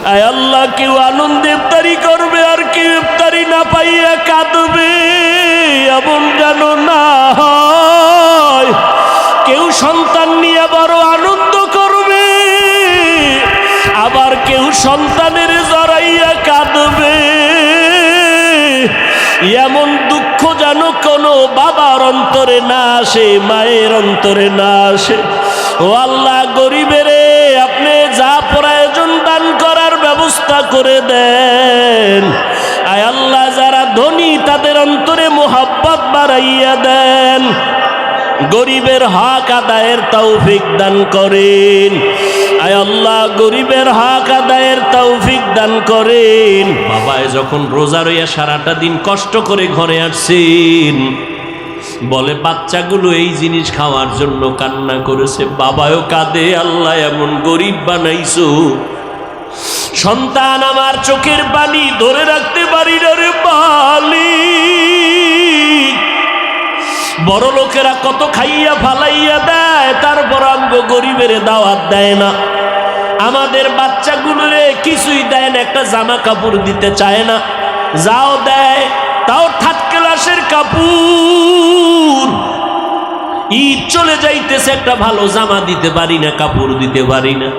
আয় আল্লাহ, কেউ আনন্দে ইফতারি করবে আর কেউ ইফতারি না পাইয়া কাঁদবে, এমন যেন না হয়। কেউ সন্তান নিয়ে বড় আনন্দ করবে, আবার কেউ সন্তানের জড়াইয়া কাঁদবে, এমন দুঃখ যেন কোনো বাবার অন্তরে না আসে, মায়ের অন্তরে না আসে। ও আল্লাহ, গরিবেরে আপনি যা প্রয়োজন দান করার ব্যবস্থা করে দেন। আয় আল্লাহ, যারা ধনী তাদের অন্তরে মোহাব্বত বাড়াইয়া দেন, গরিবের হক আদায়ের তৌফিক দান করেন। আয় আল্লাহ, গরিবের হক আদায়ের তৌফিক দান করেন। বাবায় যখন রোজা রইয়া সারাটা দিন কষ্ট করে ঘরে আসছেন, বলে বাচ্চাগুলো এই জিনিস খাওয়ার জন্য কান্না করেছে, বাবাও কাঁদে, আল্লাহ এমন গরিব বানাইছো। সন্তান আমার চোখের পানি ধরে রাখতে পারি না রে মালিক। বড় লোকেরা কত খাইয়া ফালাইয়া দেয়, তারপর আমগো গরিবের দাওয়াত দেয় না। আমাদের বাচ্চাগুলোরে কিছুই দেয় না, একটা জামা কাপড় দিতে চায় না, যাও দেয় তাও থার্ড ক্লাসের কাপড়। ঈদ চলে যাইতেছে, একটা ভালো জামা দিতে পারি না, কাপড় দিতে পারি না।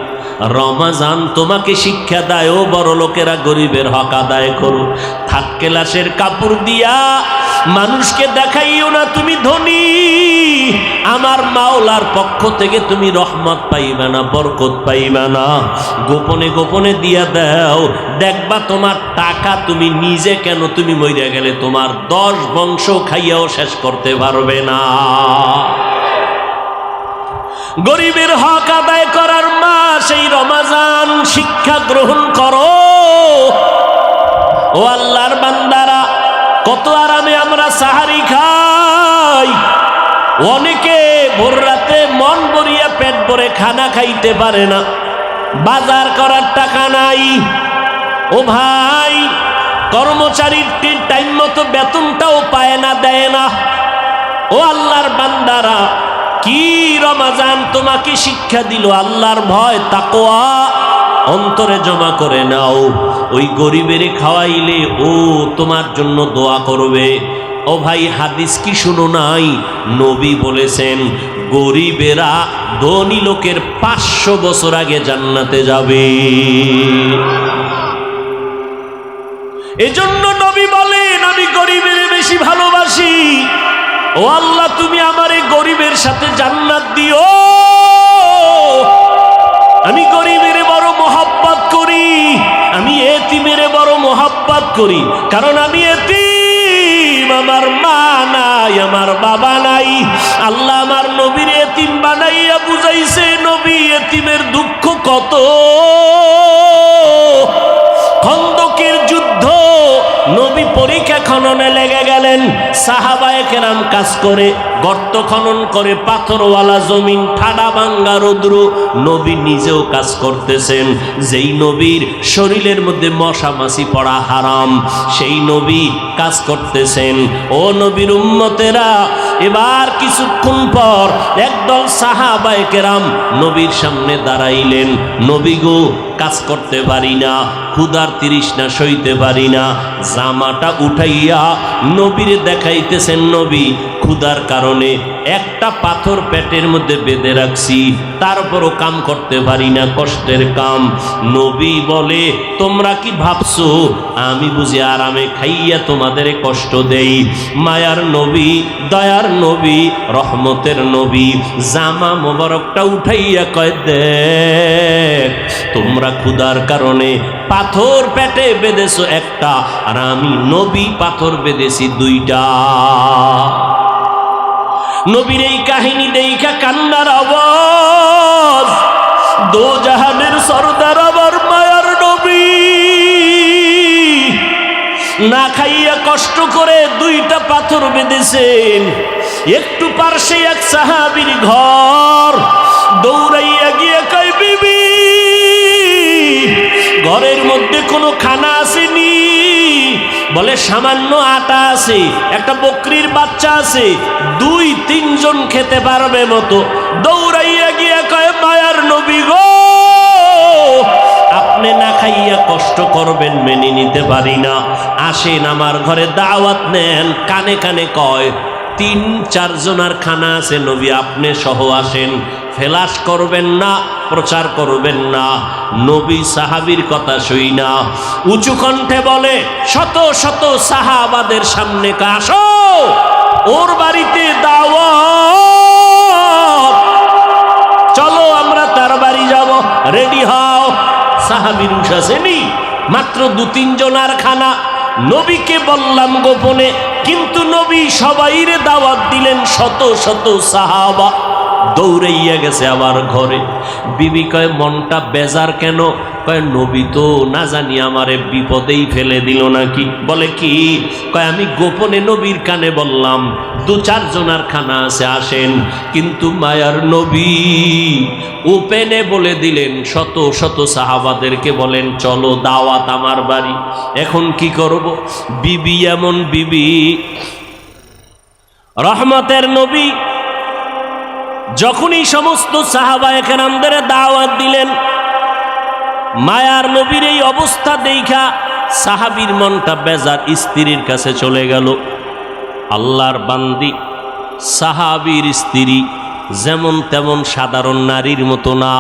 রমাজান তোমাকে শিক্ষা দেয়, ও বড় লোকেরা গরিবের হক আদায় করো। থার্ড ক্লাসের কাপড় দিয়া মানুষকে দেখাইও না তুমি ধনী। আমার মাওলার পক্ষ থেকে তুমি রহমত পাইবে না, বরকত পাইবে না। গোপনে গোপনে দিয়া দাও, দেখবা তোমার টাকা তুমি নিজে কেন, তুমি মইরা গেলে তোমার 10 বংশ খাইয়াও শেষ করতে পারবে না। গরিবের হক আদায় করার মাস এই রমাজান, শিক্ষা গ্রহণ করো। ও আল্লাহর বান্দারা, কত আরামে আমরা সাহারি খাই, অনেকে ভোর রাতে মন ভরিয়া পেট ভরে খানা খাইতে পারে না, বাজার করার টাকা নাই। ও ভাই, কর্মচারীর টাইম মতো বেতনটাও পায় না, দেয় না। ও আল্লাহর বান্দারা, কি রমাজান তোমাকে শিক্ষা দিল, আল্লাহর ভয় তাকওয়া অন্তরে জমা করে নাও। ওই গরিবের খাওয়াইলে ও তোমার জন্য দোয়া করবে। ও ভাই, হাদিস কি শুনো নাই? নবী বলেছেন গরিবেরা ধনী লোকের 500 বছর আগে জান্নাতে যাবে। এজন্য নবী বলেন, আমি গরিবের বেশি ভালোবাসি। ও আল্লাহ, তুমি আমার এই গরিবের সাথে জান্নাত দিও। আমি গরিবের বড় মোহাব্বত করি, আমি এতিমের বড় মোহাব্বত করি, কারণ আমি এতিম, আমার মা নাই, আমার বাবা নাই। আল্লাহ আমার নবীর এতিম বানাইয়া বুঝাইছে, নবী এতিমের দুঃখ কত। খন্দকের যুদ্ধ, নবী পরীক্ষা খননে লেগে গেলেন। সাহাবায়ে কেরাম কাজ করে, গর্ত খনন করে, পাথরওয়ালা জমিন, ঠাডা ভাঙ্গা রৌদ্র, নবী নিজেও কাজ করতেছেন। যেই নবীর শরীরের মধ্যে মশা মাছি পড়া হারাম, সেই নবী কাজ করতেছেন। ও নবীর উম্মতেরা, এবার কিছুক্ষণ পর একদল সাহাবায়ে কেরাম নবীর সামনে দাঁড়াইলেন। নবী গো, কাজ করতে পারি না, ক্ষুধার তৃষ্ণা সইতে পারি না। জামাটা উঠাইয়া নবীর দেখাইতেছেন, নবী ক্ষুধার কারণে একটা পাথর পেটের মধ্যে বেঁধে রাখছি, তারপরও কাম করতে পারি না, কষ্টের কাম। নবী বলে, তোমরা কি ভাবছো আমি বুঝি আরামে খাইয়া তোমাদের কষ্ট দেই? মায়ার নবী, দয়ার নবী, রহমতের নবী জামা মোবারকটা উঠাইয়া কয়, দেখ তোমরা ক্ষুধার কারণে পাথর পেটে বেঁধেছো একটা, আর আমি নবী পাথর বেঁধেছি 2টা। নবীর এই কাহিনী দেখা কান্নার আওয়াজ, দো জাহানের সরদার আমার মায়ার নবী না খাইয়া কষ্ট করে 2টা পাথর বেঁধেছেন। একটু পার্শ্বে এক সাহাবীর ঘর, দৌড়াইয়া গিয়ে কয়, বিবি ঘরের মধ্যে কোনো খানা আসেনি? বলে সামান্য আটা আছে, একটা বকরির বাচ্চা আছে, 2-3 জন খেতে পারবে মতো। দৌড়াইয়া গিয়া কয়, মায়ার নবী গো, আপনি না খাইয়া কষ্ট করবেন মেনে নিতে পারি না, আসেন আমার ঘরে দাওয়াত নেন। কানে কানে কয় ৩-৪ জনার খানা আছে নবী, আপনি সহ আসেন। ফেলাস করবেন না, প্রচার করবেন না। নবী সাহাবীর কথা শুই না, উঁচু কণ্ঠে বলে শত শত সাহাবাদের সামনে, আসো ওর বাড়িতে দাওয়াত, চলো আমরা তার বাড়ি যাব, রেডি হও। সাহাবীর উঠাছেনি মাত্র ২-৩ জনার খানা। নবীকে বললাম গোপনে, কিন্তু নবী সবাইরে দাওয়াত দিলেন। শত শত সাহাবা দৌড়াইয়া গেছে আমার ঘরে। বিবি কয় মনটা বেজার কেন? কয় নবী তো না জানি আমারে বিপদেই ফেলে দিল নাকি। বলে কি? কয় আমি গোপনে নবীর কানে বললাম ২-৪ জনার খানা আছে, আসেন। কিন্তু মায়ার নবী ওপেনে বলে দিলেন, শত শত সাহাবাদেরকে বলেন চলো দাওয়াত আমার বাড়ি। এখন কি করব? বিবি এমন বিবি, রহমতের নবী যখনই সমস্ত সাহাবায়ে কেরামদের দাওয়াত দিলেন, মায়ার নবীর এই অবস্থা দেখা সাহাবীর মনটা বেজার, স্ত্রীর কাছে চলে গেল। আল্লাহর বান্দি সাহাবীর স্ত্রী যেমন তেমন সাধারণ নারীর মতো না,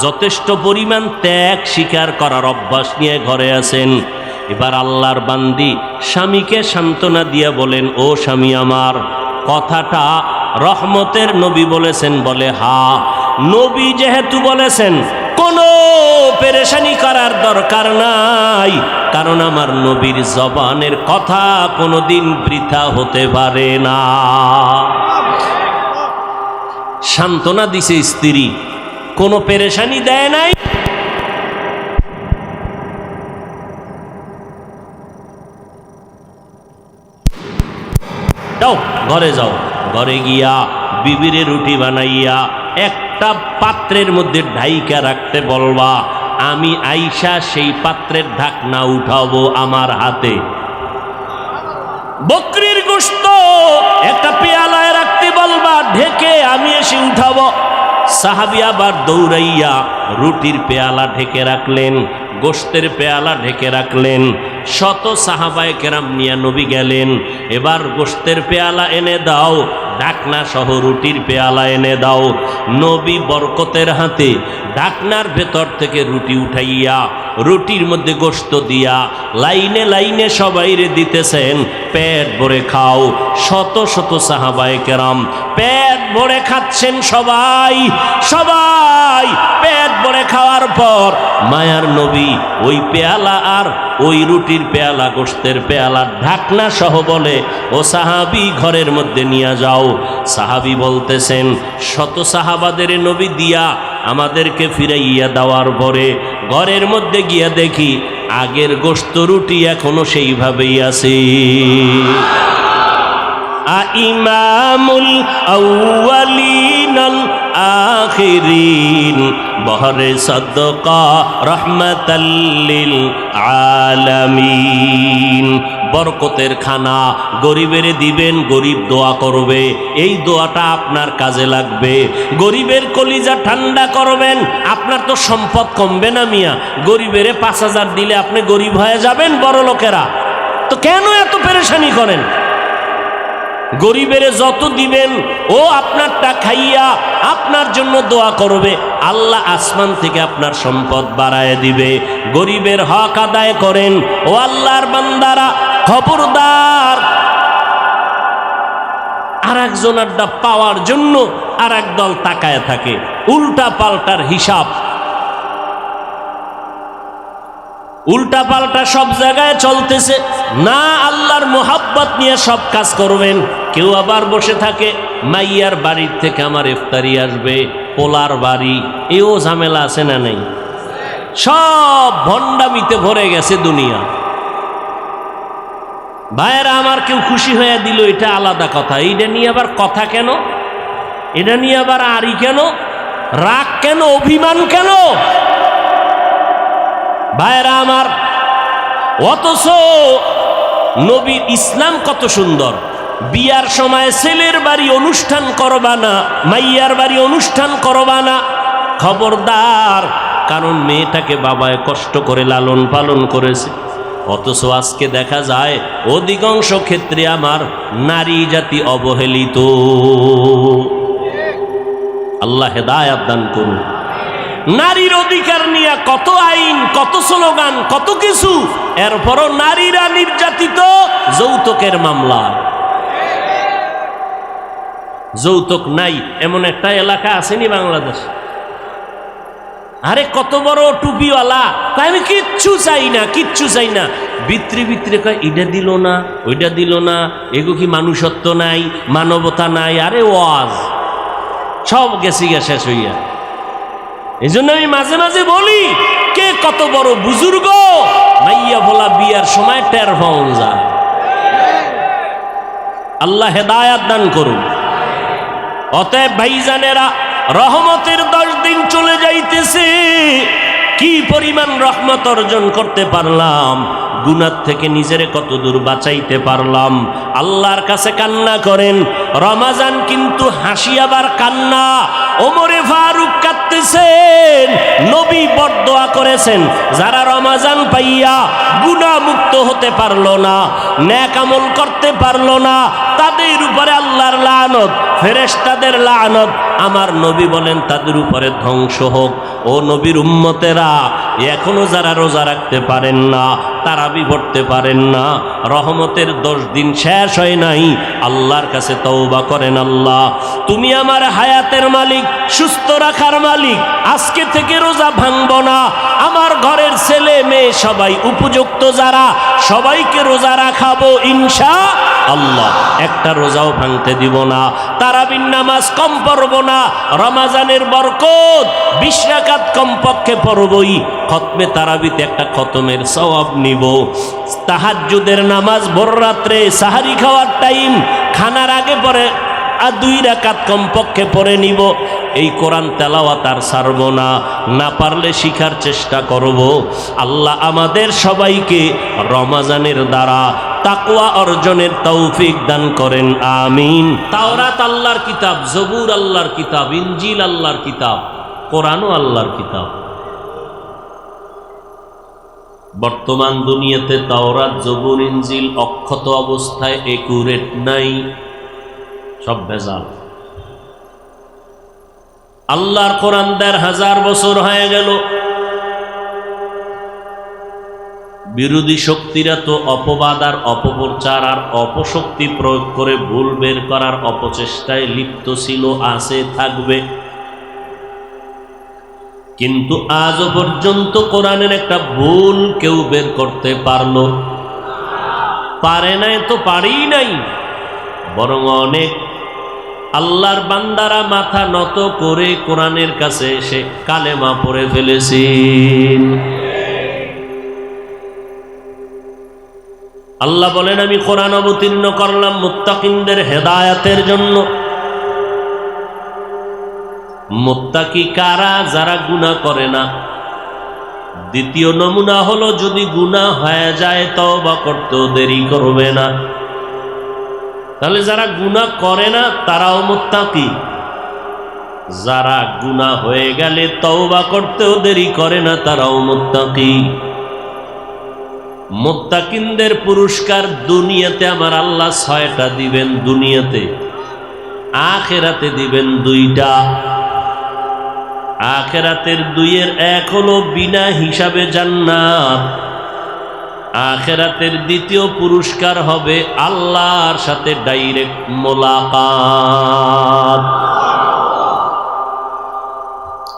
যথেষ্ট পরিমাণ ত্যাগ স্বীকার করার অভ্যাস নিয়ে ঘরে আছেন। এবার আল্লাহর বান্দি স্বামীকে সান্ত্বনা দিয়া বলেন, ও স্বামী আমার, কথাটা রহমতের নবী বলেছেন? বলে হা। নবী যেহেতু বলেছেন কোনো পেরেশানি করার দরকার নাই, কারণ আমার নবীর জবানের কথা কোনোদিন বৃথা হতে পারে না। সান্ত্বনা দিছে স্ত্রী, কোনো পেরেশানি দেয় নাই। যাও ঘরে যাও, ঘরে গিয়া বিবিরে রুটি বানাইয়া একটা পাত্রের মধ্যে ঢাইকা রাখতে বলবা, আমি আইসা সেই পাত্রের ঢাকনা উঠাবো আমার হাতে। বকরির গোশত একটা পেয়ালায় রাখতে বলবা, ঢেকে আমি এসে উঠাবো। সাহাবী আবার দৌড়াইয়া রুটির পেয়ালা ঢেকে রাখলেন, গোশতের পেয়ালা ঢেকে রাখলেন। শত সাহাবায়ে কেরাম নিয়ে নবী গেলেন, এবার গোশতের পেয়ালা এনে দাও, ঢাকনা সহ রুটির পেয়ালা এনে দাও। নবী বরকতের হাতে ঢাকনার ভেতর থেকে রুটি উঠাইয়া রুটির মধ্যে গোশত দিয়া লাইনে লাইনে সবাইরে দিতেছেন, পেট ভরে খাও। শত শত সাহাবায়ে কেরাম পেট ভরে খাচ্ছেন, সবাই সবাই পেট ভরে খাওয়ার পর মায়ার নবী ওই পেয়ালা আর ওই রুটির পেয়ালা, গোশতের পেয়ালা ঢাকনা সহ বলে, ও সাহাবী ঘরের মধ্যে নিয়ে যাও। সাহাবী বলতেছেন, শত সাহাবাদের নবী দিয়া আমাদেরকে ফিরাইয়া দেওয়ার পরে ঘরের মধ্যে গিয়া দেখি আগের গোশত রুটি এখনো সেইভাবেই আছে। ইমামুল আউয়ালিনাল আখিরিন বহরে সাদকা রহমাতাল লিল আলামিন। বরকতের খানা গরিবের দিবেন, গরিব দোয়া করবে, এই দোয়াটা আপনার কাজে লাগবে। গরিবের কলিজা ঠান্ডা করবেন, আপনার তো সম্পদ কমবে না মিয়া। গরিবের ৫,০০০ দিলে আপনি গরিব হয়ে যাবেন, বড় লোকেরা তো কেন এত পেরেশানি করেন? গরিবের যত দিবেন ও আপনারটা খাইয়া আপনার জন্য দোয়া করবে, আল্লাহ আসমান থেকে আপনার সম্পদ বাড়ায় দিবে। গরিবের হক আদায় করেন ও আল্লাহর বান্দারা, খবরদার আর একজনেরটা পাওয়ার জন্য আর এক দল তাকায় থাকে, উল্টা পাল্টার হিসাব, উল্টা পাল্টা সব জায়গায় চলতেছে না। আল্লাহর মোহাব্বত নিয়ে সব কাজ করবেন। কেউ আবার বসে থাকে, মাইয়ার বাড়ির থেকে আমার ইফতারি আসবে, পোলার বাড়ি, এও ঝামেলা আছে না নেই? সব ভণ্ডামিতে ভরে গেছে দুনিয়া। ভাইয়েরা আমার, কেউ খুশি হয়ে দিল এটা আলাদা কথা, এইটা নিয়ে আবার কথা কেন? এটা নিয়ে আবার আড়ি কেন? রাগ কেন? অভিমান কেন? ভাইয়েরা আমার, অথচ নবীর ইসলাম কত সুন্দর। বিয়ার সময় ছেলের বাড়ি অনুষ্ঠান করবা না, মাইয়ার বাড়ি অনুষ্ঠান করবা না। খবরদার কারণ মেয়েটাকে বাবায় কষ্ট করে লালন পালন করেছে। অথচ আজকে দেখা যায় অধিকাংশ ক্ষেত্রে আমার নারী জাতি অবহেলিত। আল্লাহ হেদায়াত দান করুন। নারীর অধিকার নিয়ে কত আইন, কত স্লোগান, কত কিছু, এরপরও নারীরা নির্যাতিত যৌতুকের মামলা। যৌতুক নাই এমন একটা এলাকা আসেনি বাংলাদেশ? আরে কত বড় টুপিওয়ালা, আমি কিচ্ছু চাই না, কিচ্ছু চাই না, ভিতরে ভিতরে কয় এটা দিল না, ওইটা দিল না, এগো কি মানুষত্ব নাই, মানবতা নাই। আরে ওয়াজ সব গেছি গা শেষ হইয়া। এই জন্য আমি মাঝে মাঝে বলি, কে কত বড় বুজুর্গ মাইয়া ভোলা বিয়ার সময় টের পাওয়া যায়। আল্লাহ হেদায়াত দান করুন। অতএব ভাইজানেরা, রহমতের 10 দিন চলে যাইতেছে, কি পরিমাণ রহমত অর্জন করতে পারলাম, গুনাহ থেকে নিজেরে কত দূর বাঁচাইতে পারলাম। আল্লাহর কাছে কান্না করেন। রমাজান কিন্তু হাসি আবার কান্না। ওমরে ফারুক কাঁদতেছেন, নবী বরদোয়া করেছেন, যারা রমাজান পাইয়া গুনাহ মুক্ত হতে পারলো না, নেক আমল করতে পারলো না, তাদের উপরে আল্লাহর লানত, ফেরেশতাদের লানত। আমার নবী বলেন তাদের উপরে ধ্বংস হোক। ও নবীর উম্মতেরা, এখনো যারা রোজা রাখতে পারেন না, তারাবি পড়তে পারেন না, রহমতের 10 দিন শেষ হয় নাই, আল্লাহর কাছে তওবা করেন। আল্লাহ, তুমি আমার হায়াতের মালিক, সুস্থ রাখার মালিক, আজকে থেকে রোজা ভাঙব না। আমার ঘরের ছেলে মেয়ে সবাই উপযুক্ত যারা, সবাইকে রোজা রাখাবো ইনশাআল্লাহ। একটা রোজাও ভাঙতে দিব না, তারাবির নামাজ কম পড়ব না, রমাজানের বরকত 20 রাকাত কমপক্ষে পড়বই, খতমে তারাবিতে একটা খতমের সওয়াব নিব, তাহাজ্জুদের নামাজ ভোর রাত্রে সাহারি খাওয়ার টাইম খানার আগে পরে 2 রাকাত কমপক্ষে পড়ে নিব। এই কোরআন তেলাওয়াত আর ছাড়ব না, না পারলে শিখার চেষ্টা করব। আল্লাহ আমাদের সবাইকে রমাজানের দ্বারা তাকওয়া অর্জনের তৌফিক দান করেন, আমিন। তাওরাত আল্লাহর কিতাব, জবুর আল্লাহর কিতাব, ইনজিল আল্লাহর কিতাব, কোরআনও আল্লাহর কিতাব। বর্তমান দুনিয়াতে তাওরাত, জবুর, ইনজিল অক্ষত অবস্থায় একুরেট নাই, সব ভেজাল। আল্লাহর কোরআন 1500 বছর হয়ে গেল, বিরোধী শক্তিরা তো অপবাদ আর অপপ্রচার আর অপশক্তি প্রয়োগ করে ভুল বের করার অপচেষ্টায় লিপ্ত ছিল, আছে, থাকবে। কিন্তু আজও পর্যন্ত কোরআনের একটা ভুল কেউ বের করতে পারলো? পারে নাই তো পারেই নাই। বরং অনেক আল্লাহর বান্দারা মাথা নত করে কোরআনের কাছে এসে কালেমা পড়ে ফেলেছেন। আল্লাহ বলেন, আমি কোরআন অবতীর্ণ করলাম মুত্তাকিনদের হেদায়াতের জন্য। মুত্তাকি কারা? যারা গুনাহ করে না। দ্বিতীয় নমুনা হলো, যদি গুনাহ হয়ে যায় তওবা করতেও দেরি করবে না। তাহলে যারা গুনাহ করে না তারাও মুত্তাকি, যারা গুনাহ হয়ে গেলে তওবা করতেও দেরি করে না তারাও মুত্তাকি। মুত্তাকিনদের পুরস্কার দুনিয়াতে আমার আল্লাহ 6টা দিবেন দুনিয়াতে, আখিরাতে দিবেন 2টা। আখিরাতের 2-এর 1 হলো বিনা হিসাবে জান্নাত। আখিরাতের দ্বিতীয় পুরস্কার হবে আল্লাহর সাথে ডাইরেক্ট মোলাকাত।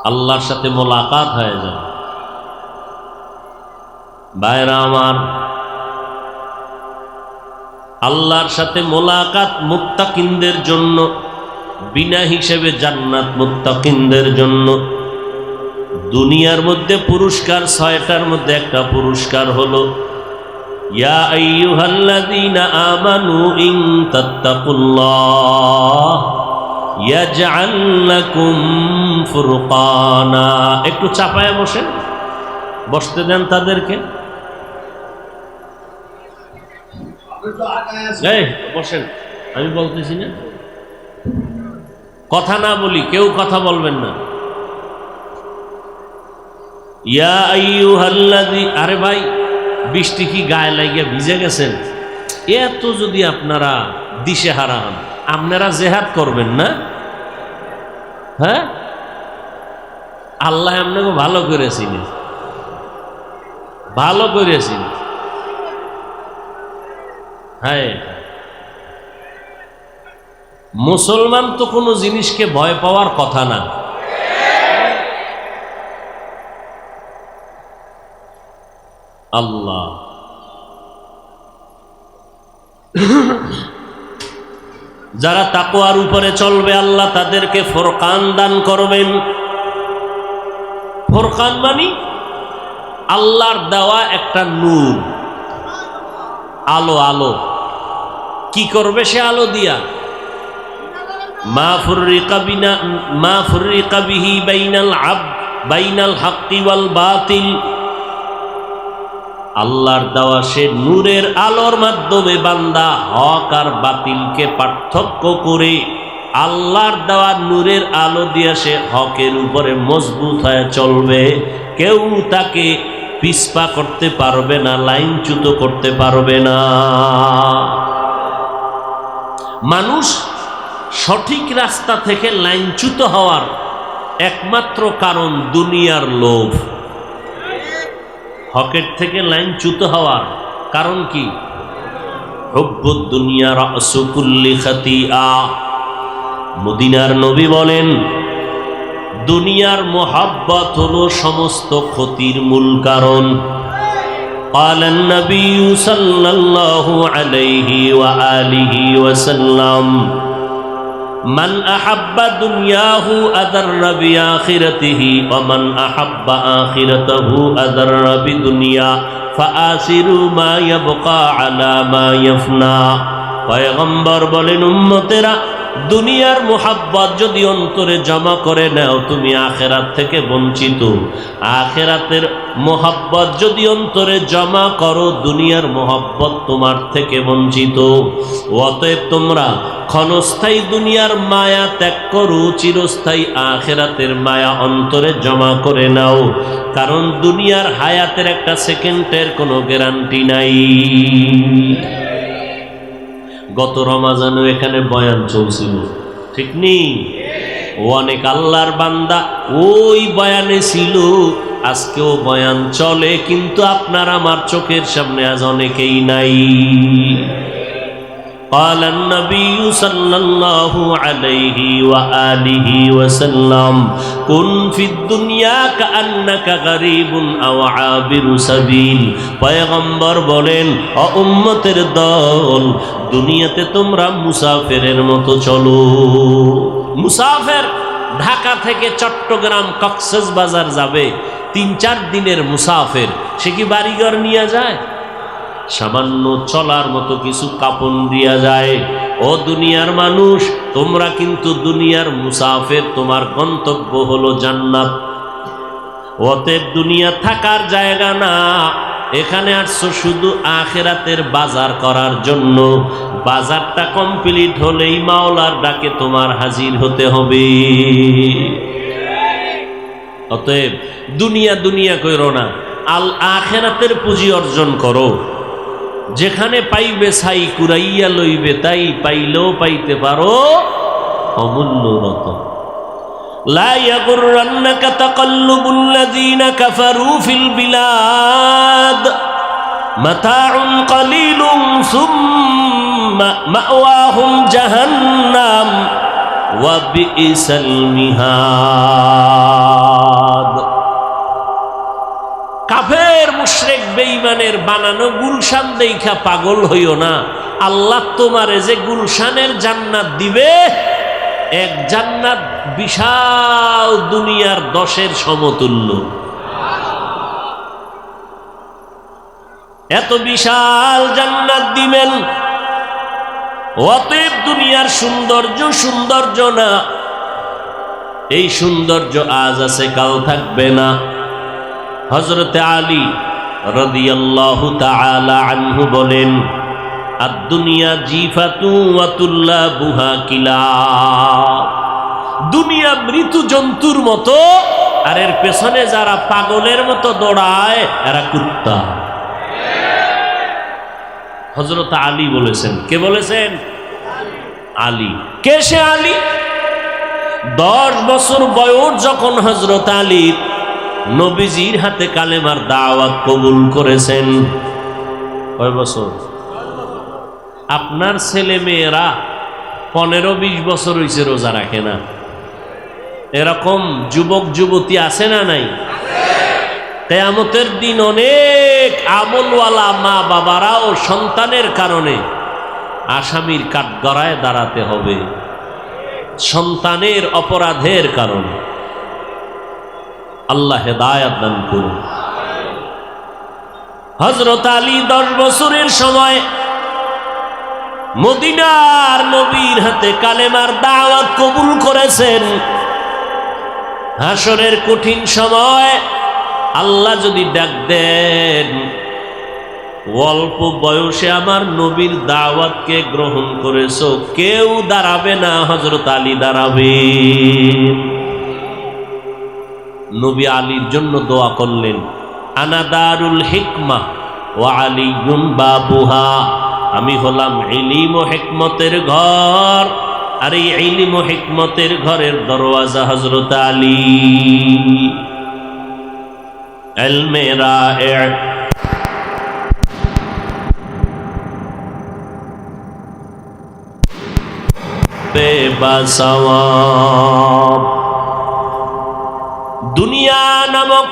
আল্লাহর সাথে মোলাকাত হয়ে যাবে। ভাইরা আমার, আল্লাহর সাথে মোলাকাত মুত্তাকিনদের জন্য, বিনা হিসেবে জান্নাত মুত্তাকিনদের জন্য। দুনিয়ার মধ্যে পুরস্কার 6টার মধ্যে একটা পুরস্কার হলো, ইয়া আইয়ুহাল্লাযীনা আমানু ইন তাত্তাকুল্লাহ ইয়াজআল লাকুম ফুরকানা। একটু চাপায় বসেন, বসতে দেন তাদেরকে। এই বসেন, আমি বলতেছি না, কথা না বলি, কেউ কথা বলবেন না। ইয়া আইয়ুহাল্লাযী, আরে ভাই বৃষ্টি কি গায়ে লাগিয়া ভিজে গেছেন? এত যদি আপনারা দিশেহারা হন, আপনারা জেহাদ করবেন না? হ্যাঁ, আল্লাহ আপনাকে ভালো করেছিল, ভালো করেছিল। হ্যাঁ, মুসলমান তো কোনো জিনিসকে ভয় পাওয়ার কথা না। আল্লাহ যারা তাকওয়ার উপরে চলবে আল্লাহ তাদেরকে ফুরকান দান করবেন। ফুরকান মানে আল্লাহর দেওয়া একটা নূর, আলো। আলো কি করবে সে আলো দিয়া? মা ফুররিকা বিহি বাইনাল হাক্কি ওয়াল বাতিল। আল্লাহর দেওয়া সে নূরের আলোর মাধ্যমে বান্দা হক আর বাতিলকে পার্থক্য করে আল্লাহর দেওয়া নূরের আলো দিয়ে সে হকের উপরে মজবুত হয়ে চলবে। কেউ তাকে পিছপা করতে পারবে না, লাইনচ্যুত করতে পারবে না। মানুষ সঠিক রাস্তা থেকে লাইনচ্যুত হওয়ার একমাত্র কারণ দুনিয়ার লোভ। হকের থেকে লাইনচ্যুত হওয়ার কারণ কি? হুব্বুদ দুনিয়া রাসু কুল্লি খাতিয়া। মদিনার নবী বলেন, দুনিয়ার মোহাব্বত হলো সমস্ত ক্ষতির মূল কারণ। قال النبي صلى الله عليه وآله وسلم من أحب دنياه أضر بآخرته ومن أحب آخرته أضر بدنيا فآثروا ما يبقى على ما يفنى। পয়গম্বর বলেন, উম্মতেরা, দুনিয়ার মোহাব্বত যদি অন্তরে জমা করে নাও তুমি আখেরাত থেকে বঞ্চিত। আখেরাতের মোহাব্বত যদি অন্তরে জমা করো দুনিয়ার মোহাব্বত তোমার থেকে বঞ্চিত। অতএব তোমরা ক্ষণস্থায়ী দুনিয়ার মায়া ত্যাগ করো, চিরস্থায়ী আখেরাতের মায়া অন্তরে জমা করে নাও। কারণ দুনিয়ার হায়াতের একটা সেকেন্ডের কোনো গ্যারান্টি নাই। গত রমাজানও এখানে বয়ান চলছিল, ঠিক নেই? অনেক আল্লাহর বান্দা ওই বয়ানে ছিল, আজকেও বয়ান চলে, কিন্তু আপনার আমার চোখের সামনে আজ অনেকেই নাই। قال النبي صلى الله عليه وآله وسلم كن في الدنيا كأنك غريب أو عابر سبيل। পয়গম্বর বলেন, ও উম্মতের দল, দুনিয়াতে তোমরা মুসাফিরের মতো চলো। মুসাফির ঢাকা থেকে চট্টগ্রাম কক্সবাজার যাবে, 3-4 দিনের মুসাফির, সে কি বাড়িঘর নিয়ে যায়? সামান্য চলার মতো কিছু কাপন দিয়া যায়। ও দুনিয়ার মানুষ, তোমরা কিন্তু দুনিয়ার মুসাফির, তোমার গন্তব্য হলো জান্নাত। অতএব দুনিয়া থাকার জায়গা না, এখানে আসছো শুধু আখিরাতের বাজার করার জন্য। বাজারটা কমপ্লিট হলেই মাওলার ডাকে তোমার হাজির হতে হবে। অতএব দুনিয়া দুনিয়া কইরো না, আল আখিরাতের পুঁজি অর্জন করো। যেখানে পাইবে ছাই কুড়াইয়া লইবে, তাই পাইলেও পাইতে পারো অমূল্য রতন। লা ইয়াগুররান্নাকা তাকাল্লুবুল্লাযীনা কাফারু ফিল বিলাদ মাতাউন কালীলুন সুম্মা মাওয়াহুম জাহান্নাম ওয়া বিইসাল মিহাদ। কাফের মুশরিক বেঈমানের বানানো গুলশান দেইখা পাগল হইও না। আল্লাহ তোমারে যে গুলশানের জান্নাত দিবে, এক জান্নাত বিশাল দুনিয়ার 10-এর সমতুল্য। এত বিশাল জান্নাত দিবেন। অতএব দুনিয়ার সৌন্দর্য না, এই সৌন্দর্য আজ আছে কাল থাকবে না। হযরতে আলী রাদিয়াল্লাহু তাআলা আনহু বলেন, আদ-দুনিয়া জিফাতু ওয়া তুল্লাবুহা কিলাব। দুনিয়া মৃত জন্তুর মতো, আর এর পেছনে যারা পাগলের মতো দৌড়ায় এরা কুত্তা। হযরত আলী বলেছেন। কে বলেছেন? আলী। কে সে আলী? 10 বছর বয়স যখন হযরত আলী নবীজির হাতে কালেমার দাওয়াত কবুল করেছেন। কয় বছর? আপনার ছেলে মেয়েরা 15-20 বছর হয়েছে রোজা রাখে না। এরকম যুবক যুবতী আছে না নাই? কিয়ামতের দিন অনেক আমলওয়ালা মা বাবারাও সন্তানের কারণে আসামির কাঠগড়ায় দাঁড়াতে হবে, সন্তানের অপরাধের কারণে। আল্লাহ হেদায়েত দান করুন। হযরত আলী 10 বছরের সময় মদিনার নবীর হাতে কালেমার দাওয়াত কবুল করেছেন। হাসরের কঠিন সময় আল্লাহ যদি ডাক দেন, অল্প বয়সে আমার নবীর দাওয়াতকে গ্রহণ করেছো, কেউ দাঁড়াবে না, হযরত আলী দাঁড়াবে। নবী আলীর জন্য দোয়া করলেন, আনা দারুল হিকমা ওয়া আলীউন বাবুহা। আমি হলাম ইলম ও হিকমতের ঘর, আর এই ইলম ও হিকমতের ঘরের দরওয়াজা হযরত আলী। ইলমে রায়ে বেবাসওয়াব। দুনিয়া নামক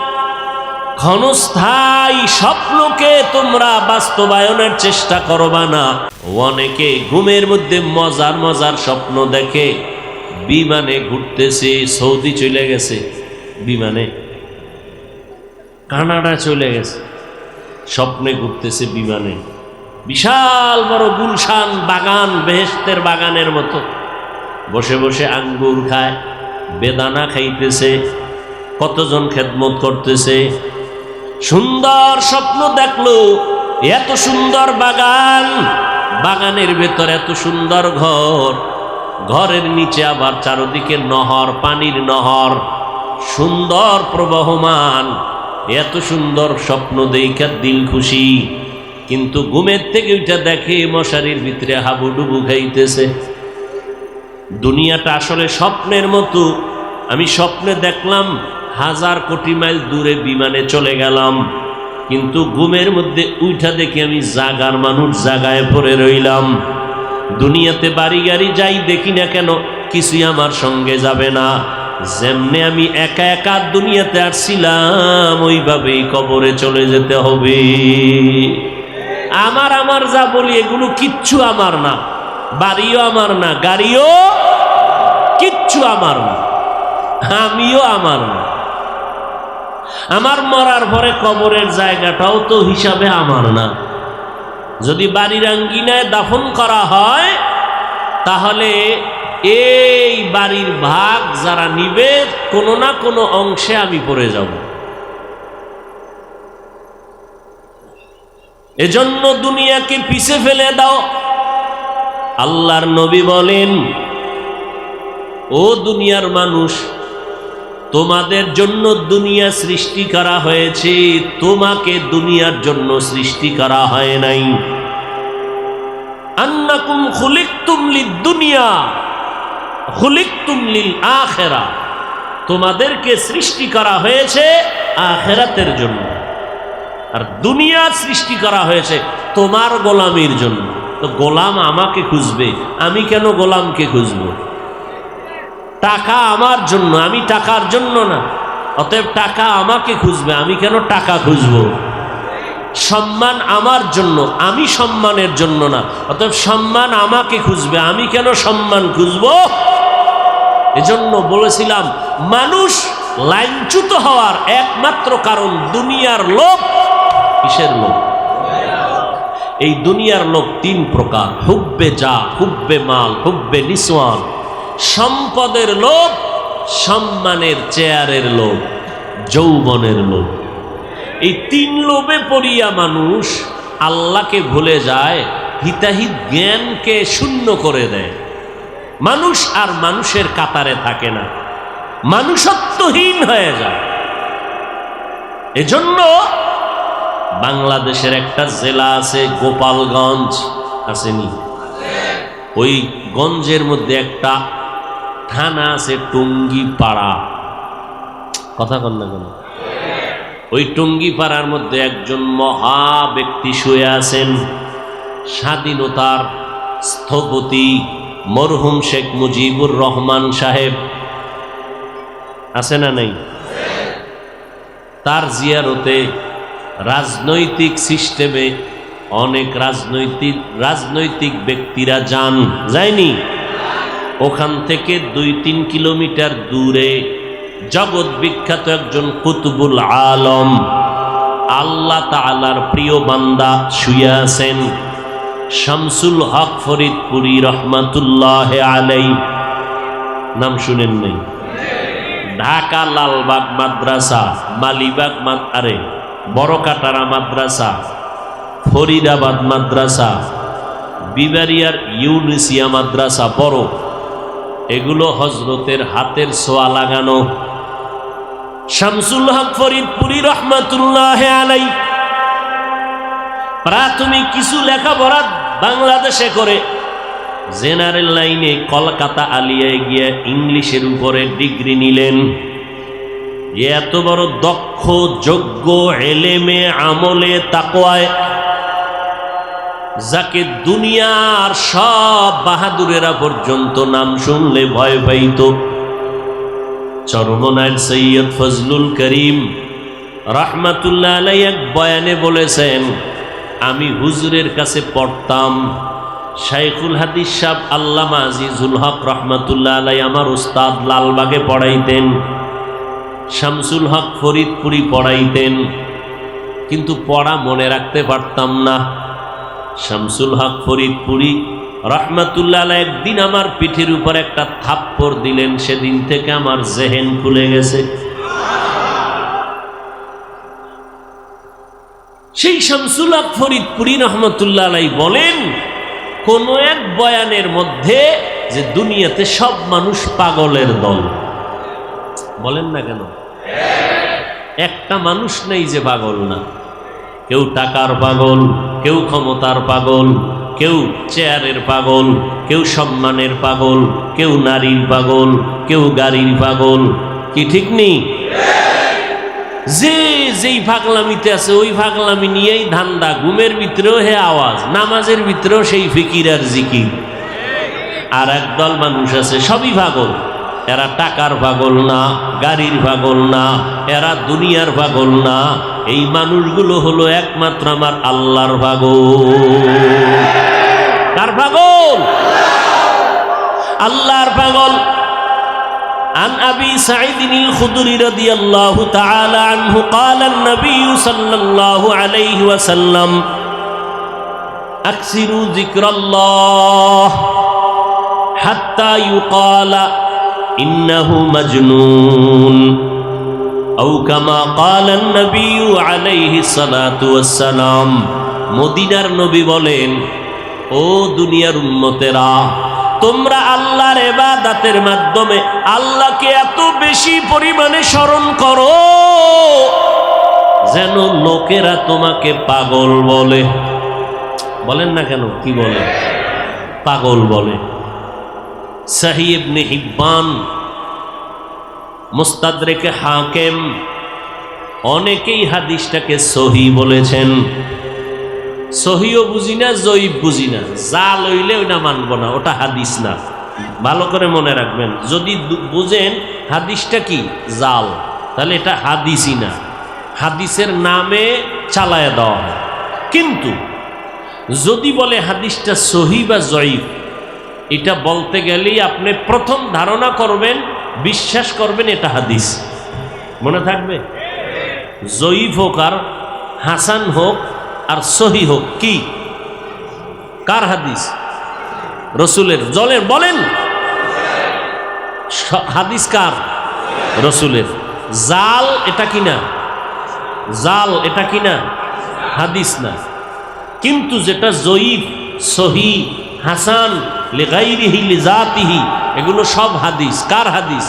ক্ষণস্থায়ী স্বপ্নকে তোমরা বাস্তবায়নের চেষ্টা করবা না। অনেকে ঘুমের মধ্যে মজার মজার স্বপ্ন দেখে, বিমানে ঘুরতেছে, সৌদি চলে গেছে, বিমানে কানাডা চলে গেছে, স্বপ্নে ঘুরতেছে বিমানে, বিশাল বড় গুলশান বাগান, বেহেশতের বাগানের মতো, বসে বসে আঙ্গুর খায়, বেদানা খাইতেছে, কতজন খেদমত করতেছে। সুন্দর স্বপ্ন দেখলো, এত সুন্দর বাগান, বাগানের ভেতর এত সুন্দর ঘর, ঘরের নিচে আবার চারদিকে নহর, পানির নহর, সুন্দর প্রবহমান। এত সুন্দর স্বপ্ন দেখে দিল খুশি, কিন্তু ঘুমের থেকে ওইটা দেখে মশারির ভিতরে হাবুডুবু খাইতেছে। দুনিয়াটা আসলে স্বপ্নের মতো। আমি স্বপ্নে দেখলাম 1000 কোটি মাইল দূরে বিমানে চলে গেলাম, কিন্তু ঘুমের মধ্যে উঠা দেখি আমি জাগার মানুষ, জাগায় পড়ে রইলাম। দুনিয়াতে বাড়ি গাড়ি যাই দেখি না কেন, কিছুই আমার সঙ্গে যাবে না। যেমনে আমি একা একা দুনিয়াতে আসছিলাম, ওইভাবেই কবরে চলে যেতে হবে। আমার আমার যা বলি এগুলো কিচ্ছু আমার না, বাড়িও আমার না, গাড়িও কিচ্ছু আমার না, আমিও আমার না। আমার মরার পরে কবরের জায়গাটাও তো হিসাবে আমার না। যদি বাড়ির আঙ্গিনায় দাফন করা হয়, তাহলে এই বাড়ির ভাগ যারা নিবে, কোনো না কোনো অংশে আমি পড়ে যাব। এজন্য দুনিয়াকে পিছে ফেলে দাও। আল্লাহর নবী বলেন, ও দুনিয়ার মানুষ, তোমাদের জন্য দুনিয়া সৃষ্টি করা হয়েছে, তোমাকে দুনিয়ার জন্য সৃষ্টি করা হয় নাই। আন্নাকুম খুলিকতুম লিদ-দুনিয়া খুলিকতুম লিল আখিরা। তোমাদেরকে সৃষ্টি করা হয়েছে আখিরাতের জন্য, আর দুনিয়া সৃষ্টি করা হয়েছে তোমার গোলামির জন্য। তো গোলাম আমাকে খুঁজবে, আমি কেন গোলামকে খুঁজবো? টাকা আমার জন্য, আমি টাকার জন্য না। অতএব টাকা আমাকে খুঁজবে, আমি কেন টাকা খুঁজবো? সম্মান আমার জন্য, আমি সম্মানের জন্য না। অতএব সম্মান আমাকে খুঁজবে, আমি কেন সম্মান খুঁজবো? এজন্য বলেছিলাম, মানুষ লাইনচ্যুত হওয়ার একমাত্র কারণ দুনিয়ার লোভ। কিসের লোভ? এই দুনিয়ার লোভ 3 প্রকার: হুব্বে যা, হুব্বে মাল, হুব্বে নিসওয়ান। সম্পদের লোভ, সম্মানের চেয়ারের লোভ, যৌবনের লোভ। এই 3 লোভে পড়িয়া মানুষ আল্লাহকে ভুলে যায়, হিতাহিত জ্ঞানকে শূন্য করে দেয়। মানুষ আর মানুষের কাতারে থাকে না। মানুষত্বহীন হয়ে যায়। এজন্য বাংলাদেশের একটা জেলা আছে গোপালগঞ্জ, আসেনি? ওই গঞ্জের মধ্যে একটা থানা আছে টুঙ্গিপাড়া, কথা কন না কেন? ওই টুঙ্গিপাড়ার মধ্যে একজন মহা ব্যক্তি শুয়ে আছেন, স্বাধীনতার স্থপতি মরহুম শেখ মুজিবুর রহমান সাহেব, আছে না নাই? তার জিয়ারতে রাজনৈতিক সিস্টেমে অনেক রাজনৈতিক ব্যক্তিরা যায়নি। ওখান থেকে 2-3 কিলোমিটার দূরে জগৎ বিখ্যাত একজন কুতুবুল আলম, আল্লাহ তাআলার প্রিয় বান্দা শুয়ে আছেন, শামসুল হক ফরিদপুরি রহমাতুল্লাহ আলাইহি। নাম শুনেন নাই? ঢাকা লালবাগ মাদ্রাসা, মালিবাগ বড়কাটারা মাদ্রাসা, ফরিদাবাদ মাদ্রাসা, বিবারিয়ার ইউনিসিয়া মাদ্রাসা, বড় এগুলো হজরতের হাতের ছোঁয়া লাগানো। শামসুল হক ফরিদপুরি রহমাতুল্লাহ আলাইহি প্রাথমিক কিছু লেখাপড়া বাংলাদেশে করে জেনারেল লাইনে কলকাতা আলিয়ায় গিয়ে ইংলিশের উপরে ডিগ্রি নিলেন। এত বড় দক্ষ, যোগ্য, এলেমে, আমলে, তাকওয়ায়, যাকে দুনিয়ার সব বাহাদুরেরা পর্যন্ত নাম শুনলে ভয় পাইত, চরমনায়ের সৈয়দ ফজলুল করিম রহমাতুল্লাহ আলাইহি এক বয়ানে বলেছেন, আমি হুজুরের কাছে পড়তাম, শাইখুল হাদিস সাহেব আল্লামা আজিজুল হক রহমাতুল্লাহ আলাইহি আমার উস্তাদ লালবাগে পড়াইতেন, শামসুল হক ফরিদপুরি পড়াইতেন, কিন্তু পড়া মনে রাখতে পারতাম না। শামসুল হক ফরিদপুরি রহমাতুল্লাহ আলাইহি একদিন আমার পিঠের উপর একটা থাপ্পড় দিলেন, সেদিন থেকে আমার জেহেন খুলে গেছে। সেই শামসুল হক ফরিদপুরি রহমাতুল্লাহ আলাইহি বলেন, কোন এক বয়ানের মধ্যে যে দুনিয়াতে সব মানুষ পাগলের দল, বলেন না কেন? একটা মানুষ নেই যে পাগল না। কেউ টাকার পাগল, কেউ ক্ষমতার পাগল, কেউ চেয়ারের পাগল, কেউ সম্মানের পাগল, কেউ নারীর পাগল, কেউ গাড়ির পাগল, কি ঠিক নেই? যে যেই পাগলামিতে আছে ওই পাগলামি নিয়েই ধান্দা, ঘুমের ভিতরেও হে আওয়াজ, নামাজের ভিতরেও সেই ফিকির আর জিকির। আর একদল মানুষ আছে সবই পাগল, এরা টাকার পাগল না, গাড়ির পাগল না, এরা দুনিয়ার পাগল না, এই মানুষগুলো হলো একমাত্র আমার আল্লাহর পাগল। কার পাগল? আল্লাহর পাগল। عن أبي سعيد الخدري رضي الله تعالى عنه قال النبي صلى الله عليه وسلم أكثروا ذكر الله حتى يقال إنه مجنون أو كما قال النبي عليه الصلاة والسلام। মদিনার নবী বলেন, ও দুনিয়ার উম্মতেরা, তোমরা আল্লাহর ইবাদতের মাধ্যমে আল্লাহকে এত বেশি পরিমাণে স্মরণ করো যেন লোকেরা তোমাকে পাগল বলে। বলেন না কেন? কি বলে? পাগল বলে। সহিহ ইবনে হিব্বান, মুস্তাদরেকে হাকিম, অনেকেই হাদিসটাকে সহি বলেছেন। সহিও বুঝি না, জয়ীফ বুঝি না, যা লইলে ওইটা মানব না, ওটা হাদিস না। ভালো করে মনে রাখবেন, যদি বুঝেন হাদিসটা কি জাল, তাহলে এটা হাদিসই না, হাদিসের নামে চালায় দেওয়া হয়। কিন্তু যদি বলে হাদিসটা সহি বা জয়ীফ, এটা বলতে গেলেই আপনি প্রথম ধারণা করবেন, বিশ্বাস করবেন এটা হাদিস। মনে থাকবে, জয়ীফ হোক আর হাসান হোক আর সহি হোক, কি কার হাদিস? রসুলের। জলের বলেন, হাদিস কার? রসুলের। জাল এটা কিনা? জাল এটা কিনা? হাদিস না। কিন্তু যেটা জয়ীফ, সহি, হাসান, লিগাইরিহি লিজাতিহি, এগুলো সব হাদিস। কার হাদিস?